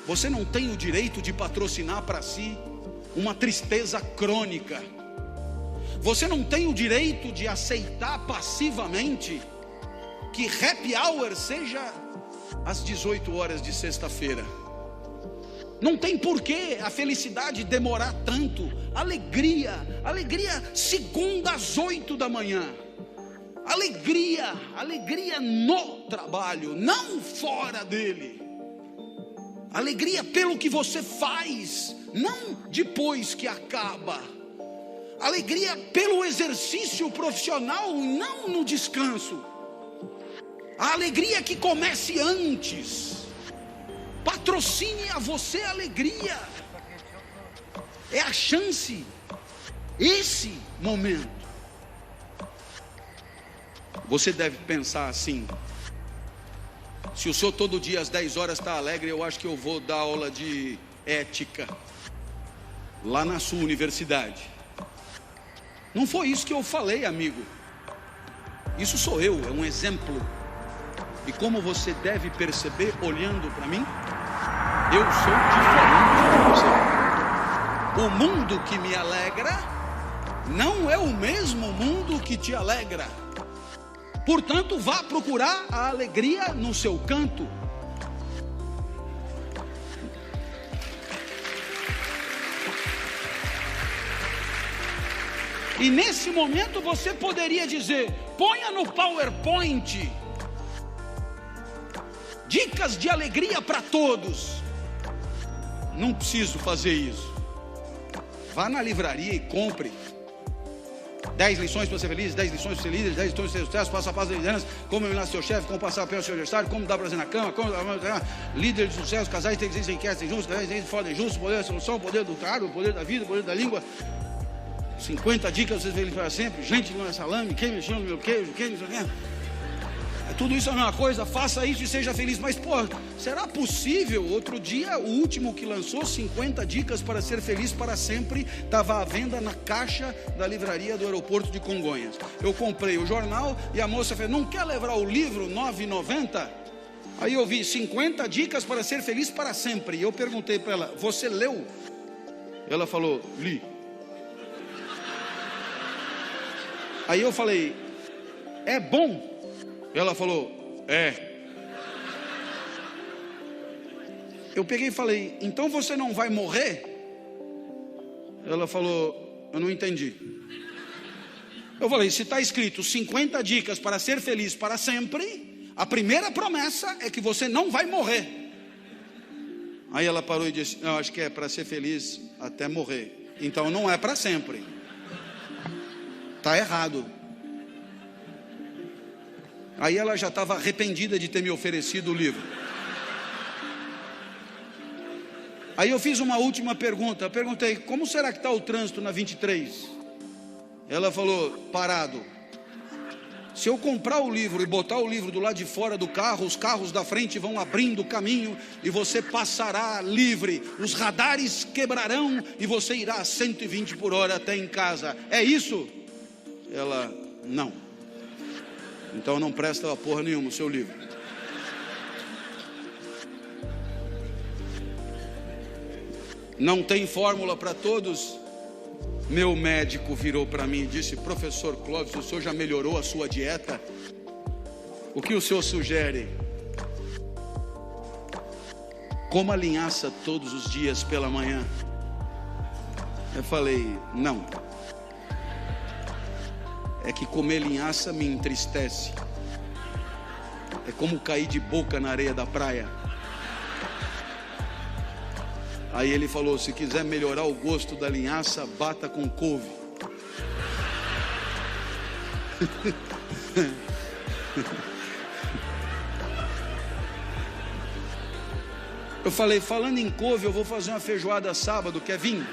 Você não tem o direito de patrocinar para si uma tristeza crônica. Você não tem o direito de aceitar passivamente que happy hour seja às 18 horas de sexta-feira. Não tem porquê a felicidade demorar tanto. Alegria segunda às 8 da manhã. Alegria no trabalho, não fora dele. Alegria pelo que você faz, não depois que acaba. Alegria pelo exercício profissional, não no descanso. A alegria que comece antes. Patrocine a você a alegria. É a chance, esse momento. Você deve pensar assim: se o senhor todo dia às 10 horas está alegre, eu acho que eu vou dar aula de ética lá na sua universidade. Não foi isso que eu falei, amigo. Isso sou eu, é um exemplo. E como você deve perceber olhando para mim, eu sou diferente de você. O mundo que me alegra não é o mesmo mundo que te alegra. Portanto, vá procurar a alegria no seu canto. E nesse momento você poderia dizer: ponha no PowerPoint dicas de alegria para todos. Não preciso fazer isso. Vá na livraria e compre 10 lições para ser feliz, 10 lições para ser líder, 10 lições para ser sucesso, passo a passo da liderança, como eliminar seu chefe, como passar pelo seu adversário, como dar prazer na cama, como líder de sucesso, casais inteligentes, inquietos, injustos, casais foda, injustos, poder da solução, poder do cargo, o poder da vida, o poder da língua. 50 dicas para ser feliz para sempre. Gente, não é salame, quem mexeu no meu queijo, quem não sei o quê. Tudo isso é a mesma coisa, faça isso e seja feliz. Mas será possível? Outro dia, o último que lançou 50 dicas para ser feliz para sempre, estava à venda na caixa da livraria do aeroporto de Congonhas. Eu comprei o jornal e a moça falou: não quer levar o livro R$ 9,90? Aí eu vi 50 dicas para ser feliz para sempre. E eu perguntei para ela: você leu? Ela falou: li. Aí eu falei: é bom? Ela falou: é. Eu peguei e falei: então você não vai morrer? Ela falou: eu não entendi. Eu falei: se está escrito 50 dicas para ser feliz para sempre, a primeira promessa é que você não vai morrer. Aí ela parou e disse: eu acho que é para ser feliz até morrer. Então não é para sempre. Está errado. Aí ela já estava arrependida de ter me oferecido o livro. Aí eu fiz uma última pergunta. Eu perguntei: como será que está o trânsito na 23? Ela falou: parado. Se eu comprar o livro e botar o livro do lado de fora do carro, os carros da frente vão abrindo o caminho e você passará livre. Os radares quebrarão e você irá a 120 por hora até em casa. É isso? Ela: não. Então não presta porra nenhuma o seu livro. Não tem fórmula para todos. Meu médico virou para mim e disse: professor Clóvis, o senhor já melhorou a sua dieta? O que o senhor sugere? Coma linhaça todos os dias pela manhã. Eu falei: não. É que comer linhaça me entristece. É como cair de boca na areia da praia. Aí ele falou: se quiser melhorar o gosto da linhaça, bata com couve. Eu falei: falando em couve, eu vou fazer uma feijoada sábado, quer vir?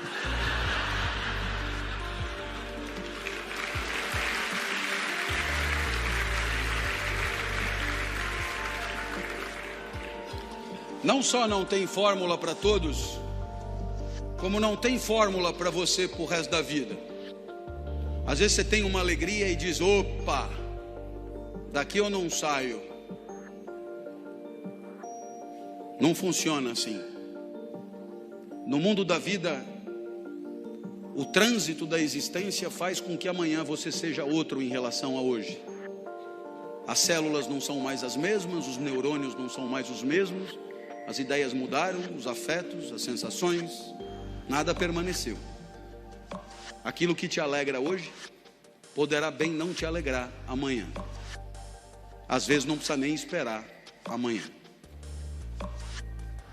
Não só não tem fórmula para todos, como não tem fórmula para você pro resto da vida. Às vezes você tem uma alegria e diz: opa, daqui eu não saio. Não funciona assim. No mundo da vida, o trânsito da existência faz com que amanhã você seja outro em relação a hoje. As células não são mais as mesmas, os neurônios não são mais os mesmos, as ideias mudaram, os afetos, as sensações, nada permaneceu. Aquilo que te alegra hoje poderá bem não te alegrar amanhã. Às vezes não precisa nem esperar amanhã.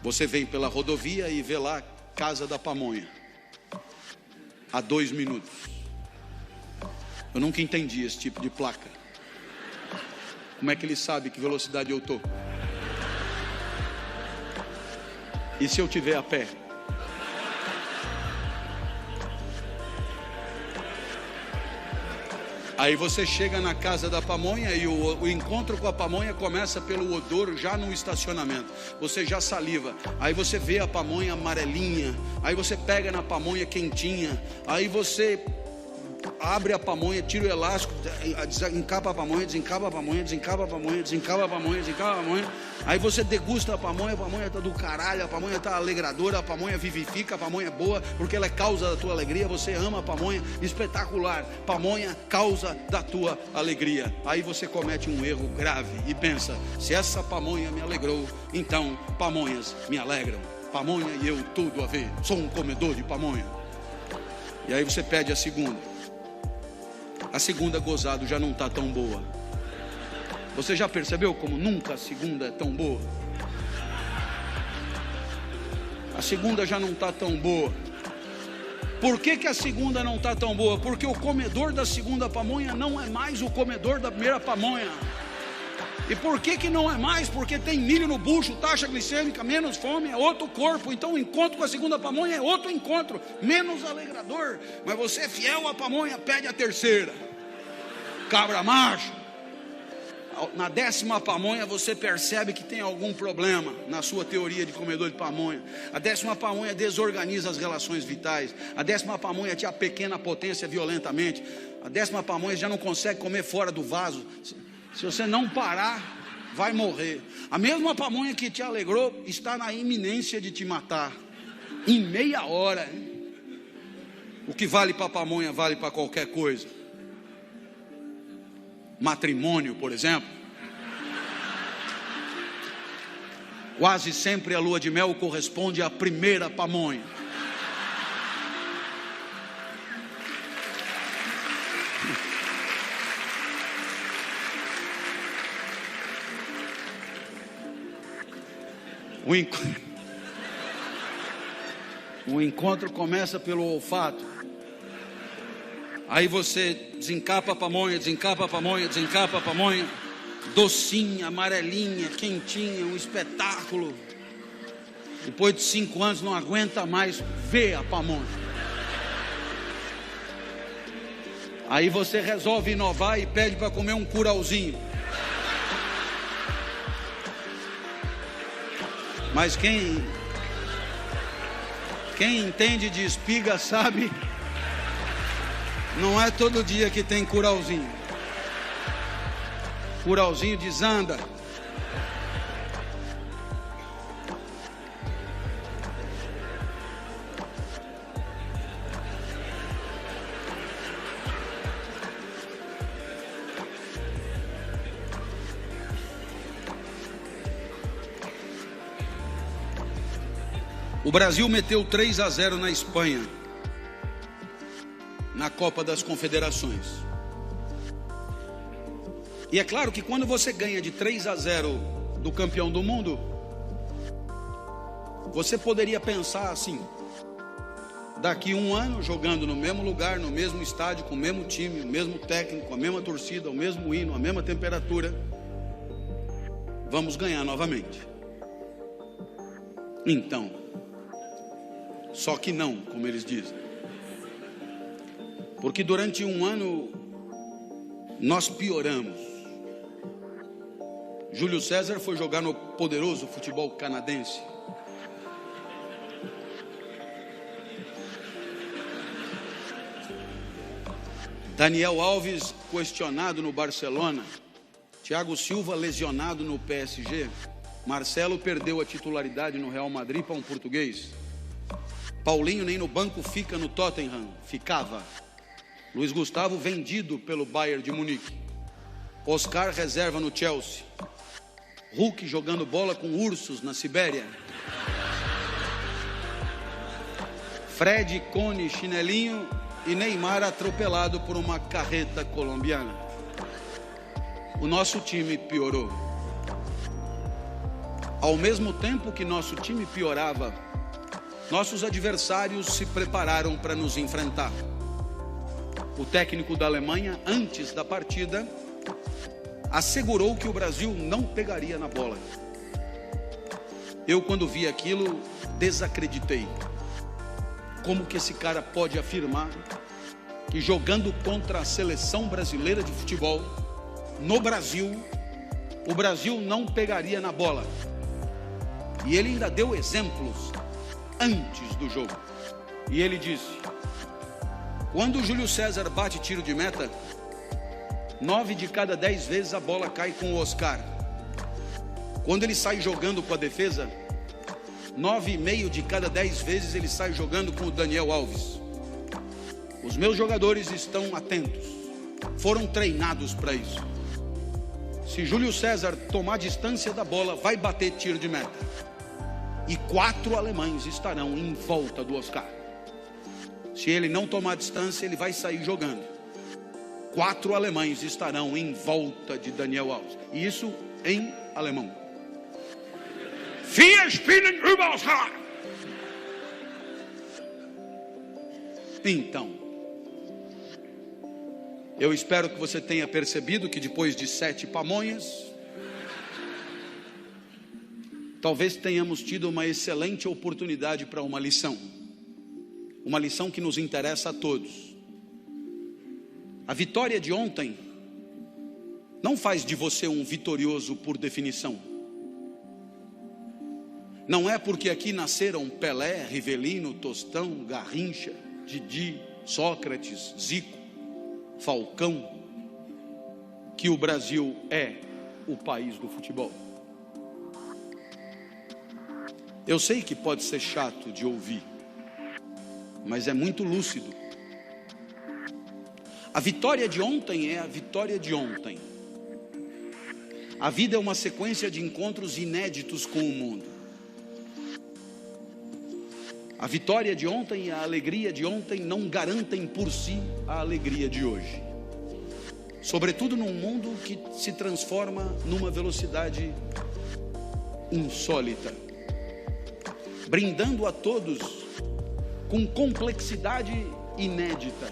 Você vem pela rodovia e vê lá Casa da Pamonha, a 2 minutos. Eu nunca entendi esse tipo de placa. Como é que ele sabe que velocidade eu estou? E se eu tiver a pé? Aí você chega na Casa da Pamonha e o encontro com a pamonha começa pelo odor já no estacionamento. Você já saliva. Aí você vê a pamonha amarelinha. Aí você pega na pamonha quentinha. Aí você abre a pamonha, tira o elástico, encapa a pamonha, desencapa a pamonha, desencapa a pamonha, desencapa a pamonha, desencapa a pamonha. Aí você degusta a pamonha tá do caralho, a pamonha tá alegradora, a pamonha vivifica, a pamonha é boa, porque ela é causa da tua alegria, você ama a pamonha, espetacular, pamonha, causa da tua alegria. Aí você comete um erro grave e pensa: se essa pamonha me alegrou, então pamonhas me alegram. Pamonha e eu tudo a ver, sou um comedor de pamonha. E aí você pede a segunda. A segunda gozado já não está tão boa. Você já percebeu como nunca a segunda é tão boa? A segunda já não está tão boa. Por que a segunda não está tão boa? Porque o comedor da segunda pamonha não é mais o comedor da primeira pamonha. E por que não é mais? Porque tem milho no bucho, taxa glicêmica, menos fome, é outro corpo. Então o encontro com a segunda pamonha é outro encontro, menos alegrador. Mas você é fiel à pamonha, pede a terceira. Cabra macho. Na 10ª pamonha você percebe que tem algum problema na sua teoria de comedor de pamonha. A 10ª pamonha desorganiza as relações vitais. A 10ª pamonha te apequena a potência violentamente. A 10ª pamonha já não consegue comer fora do vaso. Se você não parar, vai morrer. A mesma pamonha que te alegrou está na iminência de te matar. Em meia hora. Hein? O que vale para a pamonha vale para qualquer coisa. Matrimônio, por exemplo. Quase sempre a lua de mel corresponde à primeira pamonha. O encontro começa pelo olfato. Aí você desencapa a pamonha, desencapa a pamonha, desencapa a pamonha. Docinha, amarelinha, quentinha, um espetáculo. Depois de 5 anos não aguenta mais ver a pamonha. Aí você resolve inovar e pede para comer um curauzinho. Mas quem entende de espiga sabe, não é todo dia que tem curauzinho. Curauzinho desanda. O Brasil meteu 3-0 na Espanha, na Copa das Confederações. E é claro que quando você ganha de 3-0 do campeão do mundo, você poderia pensar assim: daqui 1 ano, jogando no mesmo lugar, no mesmo estádio, com o mesmo time, o mesmo técnico, a mesma torcida, o mesmo hino, a mesma temperatura, vamos ganhar novamente. Então, só que não, como eles dizem. Porque durante 1 ano nós pioramos. Júlio César foi jogar no poderoso futebol canadense. Daniel Alves questionado no Barcelona. Thiago Silva lesionado no PSG. Marcelo perdeu a titularidade no Real Madrid para um português. Paulinho nem no banco fica no Tottenham, ficava. Luiz Gustavo vendido pelo Bayern de Munique. Oscar reserva no Chelsea. Hulk jogando bola com ursos na Sibéria. Fred, Cone, chinelinho e Neymar atropelado por uma carreta colombiana. O nosso time piorou. Ao mesmo tempo que nosso time piorava, nossos adversários se prepararam para nos enfrentar. O técnico da Alemanha, antes da partida, assegurou que o Brasil não pegaria na bola. Eu, quando vi aquilo, desacreditei. Como que esse cara pode afirmar que jogando contra a seleção brasileira de futebol, no Brasil, o Brasil não pegaria na bola? E ele ainda deu exemplos antes do jogo. E ele disse: quando o Júlio César bate tiro de meta, 9 de cada 10 vezes a bola cai com o Oscar. Quando ele sai jogando com a defesa, 9,5 de cada 10 vezes ele sai jogando com o Daniel Alves. Os meus jogadores estão atentos, foram treinados para isso. Se Júlio César tomar distância da bola, vai bater tiro de meta. E 4 alemães estarão em volta do Oscar. Se ele não tomar distância, ele vai sair jogando. 4 alemães estarão em volta de Daniel Alves. E isso em alemão. Vier spielen über Oscar. Então, eu espero que você tenha percebido que depois de 7 pamonhas, talvez tenhamos tido uma excelente oportunidade para uma lição. Uma lição que nos interessa a todos. A vitória de ontem não faz de você um vitorioso por definição. Não é porque aqui nasceram Pelé, Rivelino, Tostão, Garrincha, Didi, Sócrates, Zico, Falcão, que o Brasil é o país do futebol. Eu sei que pode ser chato de ouvir, mas é muito lúcido. A vitória de ontem é a vitória de ontem. A vida é uma sequência de encontros inéditos com o mundo. A vitória de ontem e a alegria de ontem não garantem por si a alegria de hoje. Sobretudo num mundo que se transforma numa velocidade insólita, brindando a todos com complexidade inédita.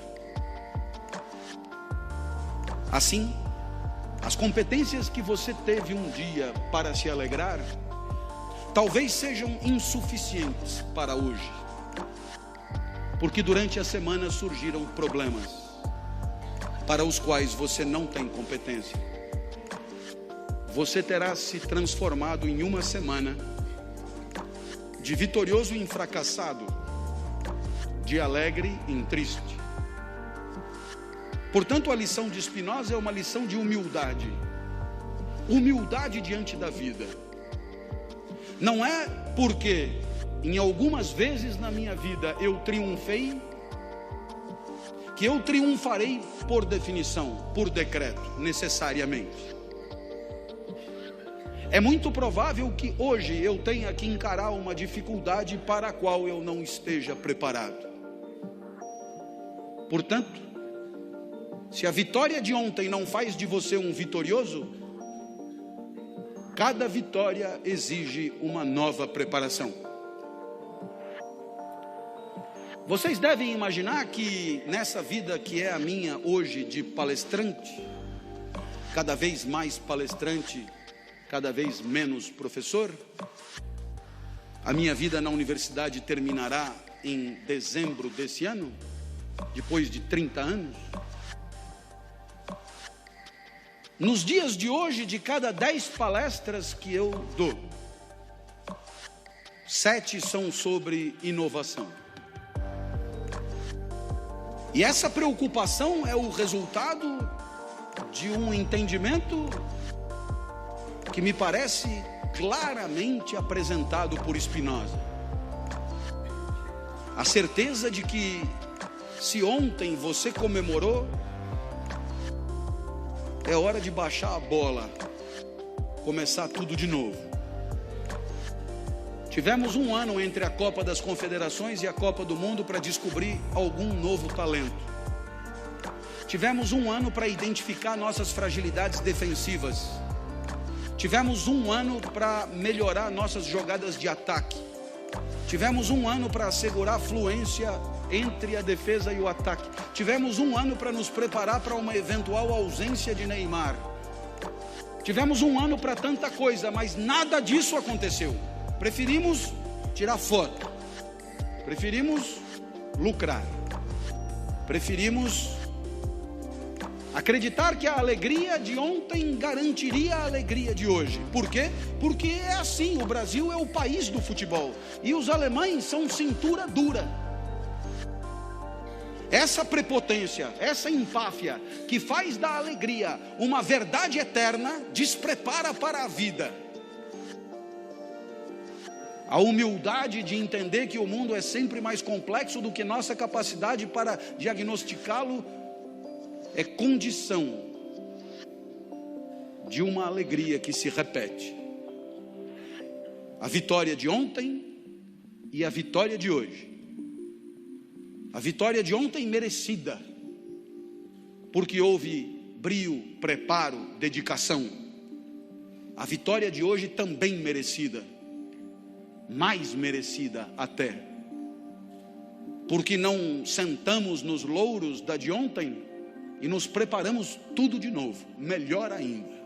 Assim, as competências que você teve um dia para se alegrar, talvez sejam insuficientes para hoje, porque durante a semana surgiram problemas para os quais você não tem competência. Você terá se transformado em uma semana de vitorioso em fracassado, de alegre em triste. Portanto, a lição de Spinoza é uma lição de humildade. Humildade diante da vida. Não é porque em algumas vezes na minha vida eu triunfei, que eu triunfarei por definição, por decreto, necessariamente. É muito provável que hoje eu tenha que encarar uma dificuldade para a qual eu não esteja preparado. Portanto, se a vitória de ontem não faz de você um vitorioso, cada vitória exige uma nova preparação. Vocês devem imaginar que nessa vida que é a minha hoje de palestrante, cada vez mais palestrante, cada vez menos professor, a minha vida na universidade terminará em dezembro desse ano, depois de 30 anos. Nos dias de hoje, de cada 10 palestras que eu dou, 7 são sobre inovação. E essa preocupação é o resultado de um entendimento que me parece claramente apresentado por Spinoza. A certeza de que se ontem você comemorou, é hora de baixar a bola, começar tudo de novo. Tivemos um ano entre a Copa das Confederações e a Copa do Mundo para descobrir algum novo talento. Tivemos um ano para identificar nossas fragilidades defensivas. Tivemos um ano para melhorar nossas jogadas de ataque. Tivemos um ano para assegurar a fluência entre a defesa e o ataque. Tivemos um ano para nos preparar para uma eventual ausência de Neymar. Tivemos um ano para tanta coisa, mas nada disso aconteceu. Preferimos tirar foto, preferimos lucrar, preferimos acreditar que a alegria de ontem garantiria a alegria de hoje. Por quê? Porque é assim, o Brasil é o país do futebol e os alemães são cintura dura. Essa prepotência, essa empáfia que faz da alegria uma verdade eterna, desprepara para a vida. A humildade de entender que o mundo é sempre mais complexo do que nossa capacidade para diagnosticá-lo é condição de uma alegria que se repete. A vitória de ontem e a vitória de hoje. A vitória de ontem merecida, porque houve brio, preparo, dedicação. A vitória de hoje também merecida, mais merecida até, porque não sentamos nos louros da de ontem e nos preparamos tudo de novo, melhor ainda.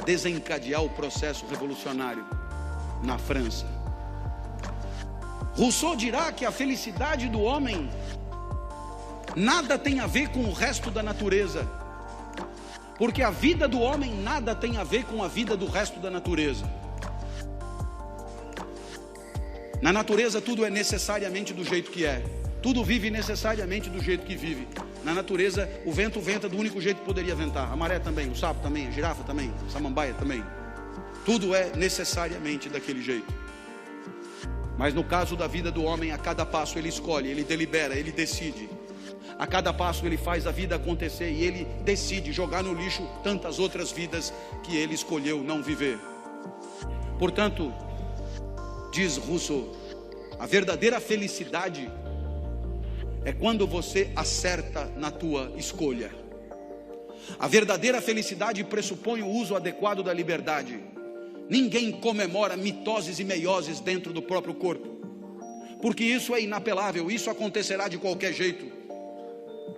Desencadear o processo revolucionário na França. Rousseau dirá que a felicidade do homem nada tem a ver com o resto da natureza, porque a vida do homem nada tem a ver com a vida do resto da natureza. Na natureza tudo é necessariamente do jeito que é, tudo vive necessariamente do jeito que vive. Na natureza, o vento venta do único jeito que poderia ventar. A maré também, o sapo também, a girafa também, a samambaia também. Tudo é necessariamente daquele jeito. Mas no caso da vida do homem, a cada passo ele escolhe, ele delibera, ele decide. A cada passo ele faz a vida acontecer e ele decide jogar no lixo tantas outras vidas que ele escolheu não viver. Portanto, diz Rousseau, a verdadeira felicidade é quando você acerta na tua escolha. A verdadeira felicidade pressupõe o uso adequado da liberdade. Ninguém comemora mitoses e meioses dentro do próprio corpo, porque isso é inapelável, isso acontecerá de qualquer jeito.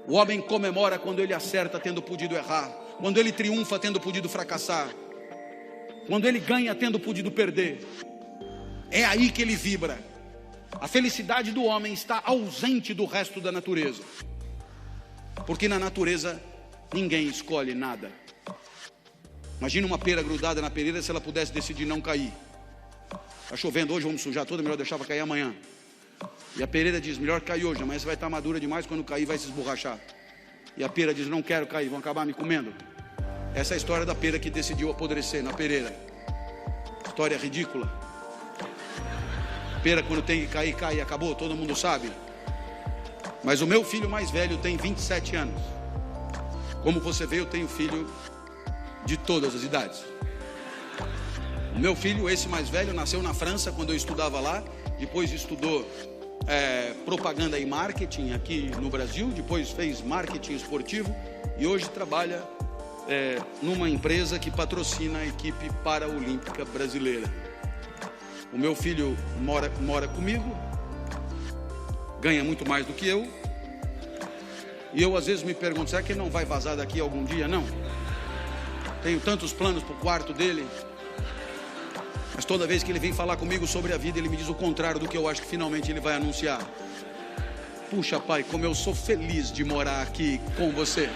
O homem comemora quando ele acerta tendo podido errar, quando ele triunfa tendo podido fracassar, quando ele ganha tendo podido perder. É aí que ele vibra. A felicidade do homem está ausente do resto da natureza, porque na natureza ninguém escolhe nada. Imagina uma pera grudada na pereira, se ela pudesse decidir não cair. Está chovendo hoje, vamos sujar toda, melhor deixar para cair amanhã. E a pereira diz, melhor cair hoje, amanhã você vai estar madura demais, quando cair vai se esborrachar. E a pera diz, não quero cair, vão acabar me comendo. Essa é a história da pera que decidiu apodrecer na pereira. História ridícula. A pera quando tem que cair, cai e acabou, todo mundo sabe. Mas o meu filho mais velho tem 27 anos. Como você vê, eu tenho filho de todas as idades. O meu filho, esse mais velho, nasceu na França quando eu estudava lá. Depois estudou propaganda e marketing aqui no Brasil. Depois fez marketing esportivo. E hoje trabalha numa empresa que patrocina a equipe paraolímpica brasileira. O meu filho mora comigo. Ganha muito mais do que eu. E eu às vezes me pergunto, será que ele não vai vazar daqui algum dia? Não. Tenho tantos planos para o quarto dele. Mas toda vez que ele vem falar comigo sobre a vida, ele me diz o contrário do que eu acho que finalmente ele vai anunciar. Puxa, pai, como eu sou feliz de morar aqui com você.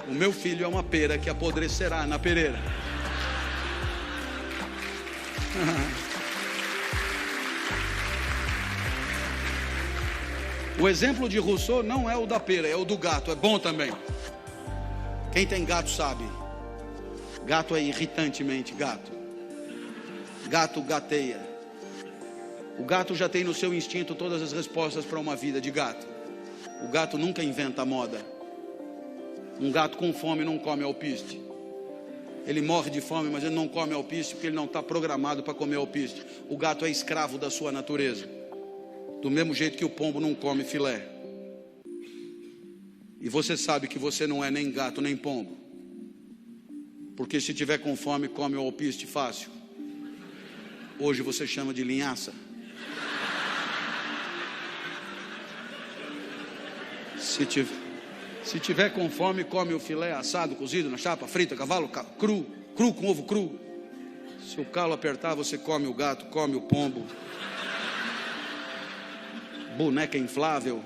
O meu filho é uma pera que apodrecerá na pereira. O exemplo de Rousseau não é o da pera, é o do gato, é bom também. Quem tem gato sabe. Gato é irritantemente gato. Gato gateia. O gato já tem no seu instinto todas as respostas para uma vida de gato. O gato nunca inventa moda. Um gato com fome não come alpiste. Ele morre de fome, mas ele não come alpiste porque ele não está programado para comer alpiste. O gato é escravo da sua natureza. Do mesmo jeito que o pombo não come filé. E você sabe que você não é nem gato nem pombo. Porque se tiver com fome, come o alpiste fácil. Hoje você chama de linhaça. Se tiver com fome, come o filé assado, cozido, na chapa, frita, cavalo, cru com ovo cru. Se o calo apertar, você come o gato, come o pombo. Boneca inflável.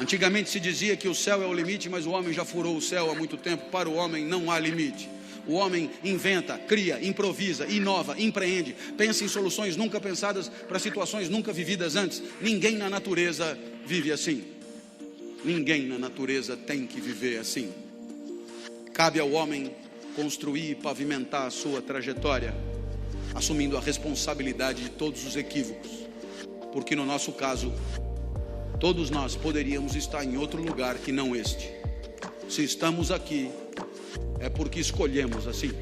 Antigamente se dizia que o céu é o limite, mas o homem já furou o céu há muito tempo. Para o homem não há limite. O homem inventa, cria, improvisa, inova, empreende, pensa em soluções nunca pensadas para situações nunca vividas antes. Ninguém na natureza vive assim. Ninguém na natureza tem que viver assim. Cabe ao homem construir e pavimentar a sua trajetória, assumindo a responsabilidade de todos os equívocos. Porque no nosso caso, todos nós poderíamos estar em outro lugar que não este. Se estamos aqui, é porque escolhemos assim.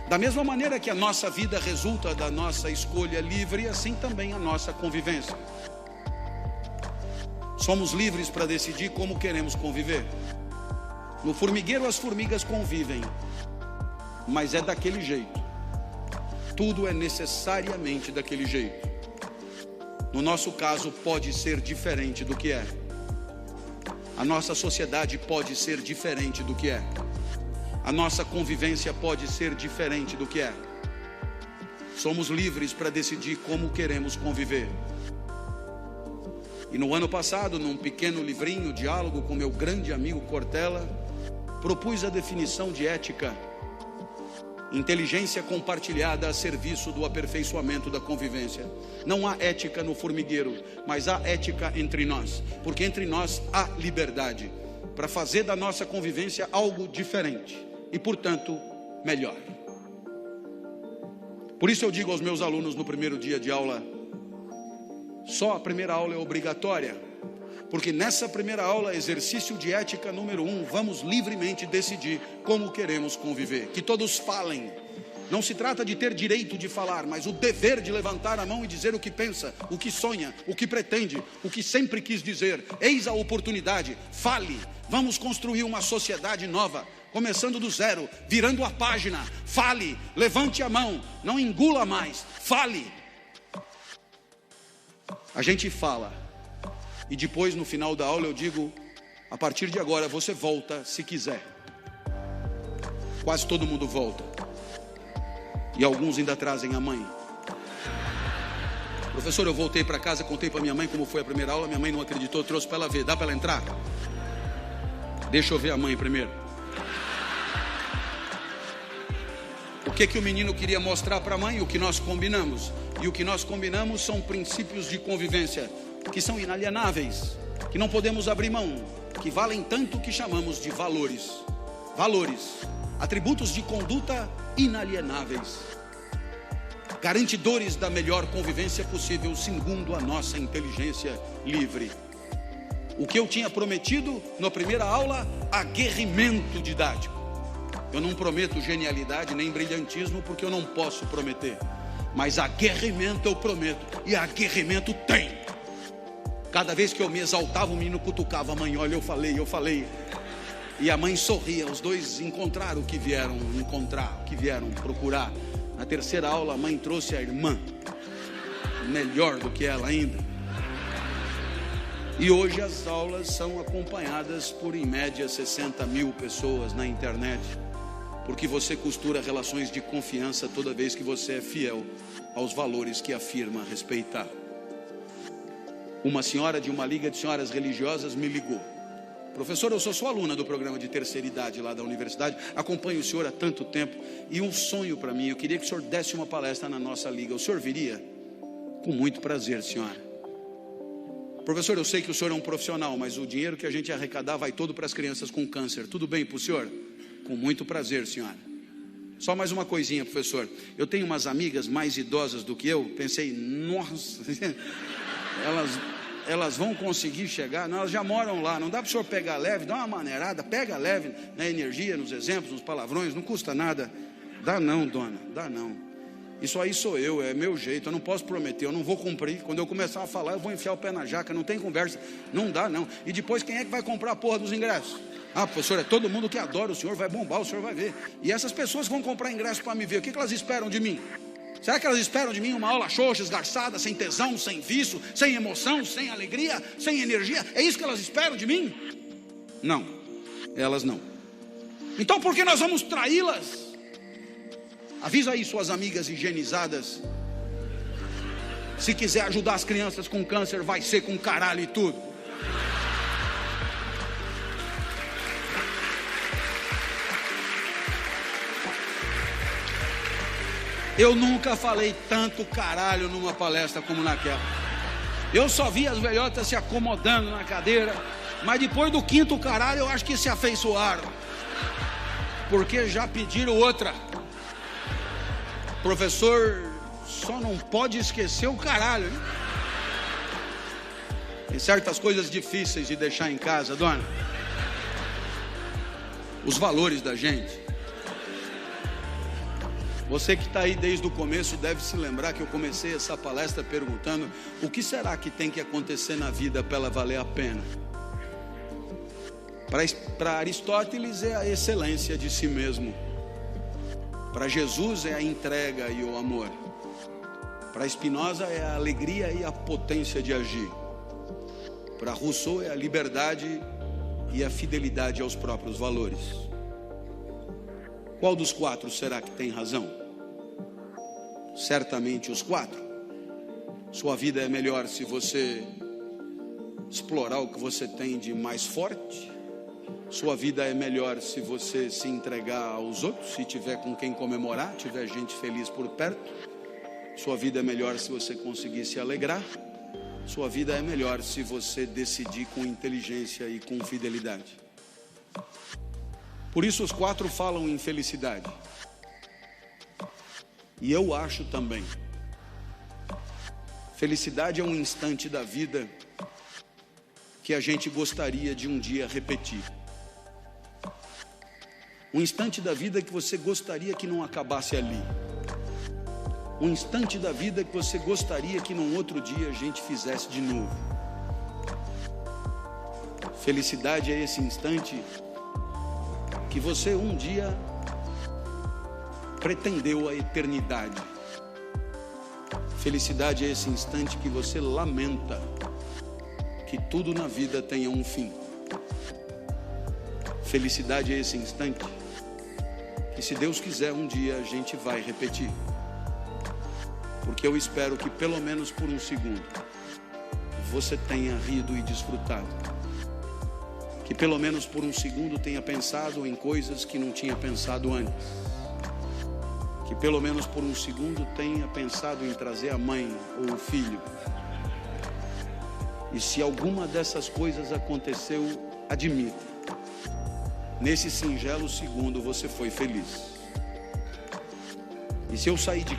Da mesma maneira que a nossa vida resulta da nossa escolha livre, assim também a nossa convivência. Somos livres para decidir como queremos conviver. No formigueiro as formigas convivem, mas é daquele jeito. Tudo é necessariamente daquele jeito. No nosso caso pode ser diferente do que é. A nossa sociedade pode ser diferente do que é. A nossa convivência pode ser diferente do que é. Somos livres para decidir como queremos conviver. E no ano passado, num pequeno livrinho, diálogo com meu grande amigo Cortella, propus a definição de ética. Inteligência compartilhada a serviço do aperfeiçoamento da convivência. Não há ética no formigueiro, mas há ética entre nós, porque entre nós há liberdade para fazer da nossa convivência algo diferente e, portanto, melhor. Por isso eu digo aos meus alunos no primeiro dia de aula: só a primeira aula é obrigatória, porque nessa primeira aula, exercício de ética número 1, vamos livremente decidir como queremos conviver. Que todos falem. Não se trata de ter direito de falar, mas o dever de levantar a mão e dizer o que pensa, o que sonha, o que pretende, o que sempre quis dizer. Eis a oportunidade, fale. Vamos construir uma sociedade nova, começando do zero, virando a página. Fale, levante a mão, não engula mais, fale. A gente fala, e depois no final da aula eu digo: a partir de agora você volta se quiser. Quase todo mundo volta, e alguns ainda trazem a mãe. Professor, eu voltei para casa, contei para minha mãe como foi a primeira aula, minha mãe não acreditou, trouxe para ela ver. Dá para ela entrar? Deixa eu ver a mãe primeiro. O que o menino queria mostrar para a mãe? O que nós combinamos. E o que nós combinamos são princípios de convivência que são inalienáveis, que não podemos abrir mão, que valem tanto que chamamos de valores. Valores, atributos de conduta inalienáveis, garantidores da melhor convivência possível segundo a nossa inteligência livre. O que eu tinha prometido na primeira aula: aguerrimento didático. Eu não prometo genialidade nem brilhantismo, porque eu não posso prometer, mas aguerrimento eu prometo, e aguerrimento tem. Cada vez que eu me exaltava, o menino cutucava a mãe: olha, eu falei. E a mãe sorria. Os dois encontraram o que vieram encontrar, o que vieram procurar. Na terceira aula, a mãe trouxe a irmã, melhor do que ela ainda. E hoje as aulas são acompanhadas por, em média, 60 mil pessoas na internet, porque você costura relações de confiança toda vez que você é fiel aos valores que afirma respeitar. Uma senhora de uma liga de senhoras religiosas me ligou: professor, eu sou sua aluna do programa de terceira idade lá da universidade, acompanho o senhor há tanto tempo, e um sonho para mim, eu queria que o senhor desse uma palestra na nossa liga. O senhor viria? Com muito prazer, senhora. Professor, eu sei que o senhor é um profissional, mas o dinheiro que a gente arrecadar vai todo para as crianças com câncer. Tudo bem para o senhor? Com muito prazer, senhora. Só mais uma coisinha, professor. Eu tenho umas amigas mais idosas do que eu. Pensei, nossa, elas vão conseguir chegar? Não, elas já moram lá. Não dá para o senhor pegar leve, dá uma maneirada, pega leve na energia, nos exemplos, nos palavrões, não custa nada. Dá não, dona, dá não. Isso aí sou eu, é meu jeito, eu não posso prometer, eu não vou cumprir. Quando eu começar a falar, eu vou enfiar o pé na jaca, não tem conversa, não dá não. E depois quem é que vai comprar a porra dos ingressos? Ah, professor, é todo mundo que adora o senhor, vai bombar, o senhor vai ver. E essas pessoas vão comprar ingresso para me ver, o que elas esperam de mim? Será que elas esperam de mim uma aula xoxa, esgarçada, sem tesão, sem vício, sem emoção, sem alegria, sem energia? É isso que elas esperam de mim? Não, elas não. Então por que nós vamos traí-las? Avisa aí suas amigas higienizadas. Se quiser ajudar as crianças com câncer, vai ser com caralho e tudo. Eu nunca falei tanto caralho numa palestra como naquela. Eu só vi as velhotas se acomodando na cadeira, mas depois do quinto caralho eu acho que se afeiçoaram, porque já pediram outra. Professor, só não pode esquecer o caralho, hein? Tem certas coisas difíceis de deixar em casa, dona. Os valores da gente. Você que está aí desde o começo deve se lembrar que eu comecei essa palestra perguntando: o que será que tem que acontecer na vida para ela valer a pena? Para Aristóteles é a excelência de si mesmo. Para Jesus é a entrega e o amor. Para Spinoza é a alegria e a potência de agir. Para Rousseau é a liberdade e a fidelidade aos próprios valores. Qual dos quatro será que tem razão? Certamente os quatro. Sua vida é melhor se você explorar o que você tem de mais forte Sua vida é melhor se você se entregar aos outros, se tiver com quem comemorar, tiver gente feliz por perto. Sua vida é melhor se você conseguir se alegrar. Sua vida é melhor se você decidir com inteligência e com fidelidade. Por isso os 4 falam em felicidade. E eu acho também. Felicidade é um instante da vida que a gente gostaria de um dia repetir. Um instante da vida que você gostaria que não acabasse ali. Um instante da vida que você gostaria que num outro dia a gente fizesse de novo. Felicidade é esse instante que você um dia pretendeu a eternidade. Felicidade é esse instante que você lamenta que tudo na vida tenha um fim. Felicidade é esse instante que, se Deus quiser, um dia a gente vai repetir. Porque eu espero que pelo menos por um segundo você tenha rido e desfrutado. Que pelo menos por um segundo tenha pensado em coisas que não tinha pensado antes. Que pelo menos por um segundo tenha pensado em trazer a mãe ou o filho. E se alguma dessas coisas aconteceu, admita. Nesse singelo segundo você foi feliz. E se eu sair de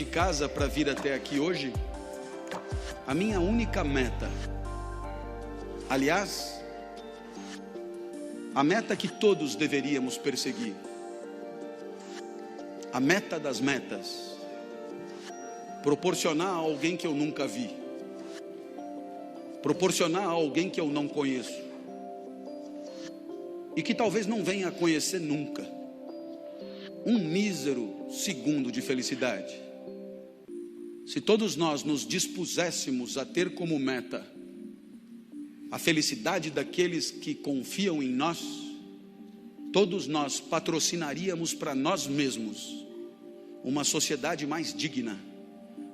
casa para vir até aqui hoje, a minha única meta, aliás, a meta que todos deveríamos perseguir, a meta das metas, proporcionar a alguém que eu nunca vi, proporcionar a alguém que eu não conheço, e que talvez não venha a conhecer nunca, um mísero segundo de felicidade. Se todos nós nos dispuséssemos a ter como meta a felicidade daqueles que confiam em nós, todos nós patrocinaríamos para nós mesmos uma sociedade mais digna,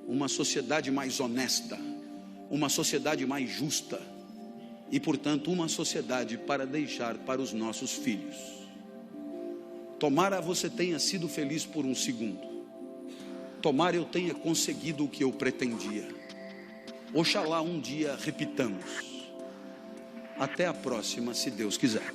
uma sociedade mais honesta, uma sociedade mais justa e, portanto, uma sociedade para deixar para os nossos filhos. Tomara você tenha sido feliz por um segundo. Tomara eu tenha conseguido o que eu pretendia. Oxalá um dia repitamos. Até a próxima, se Deus quiser.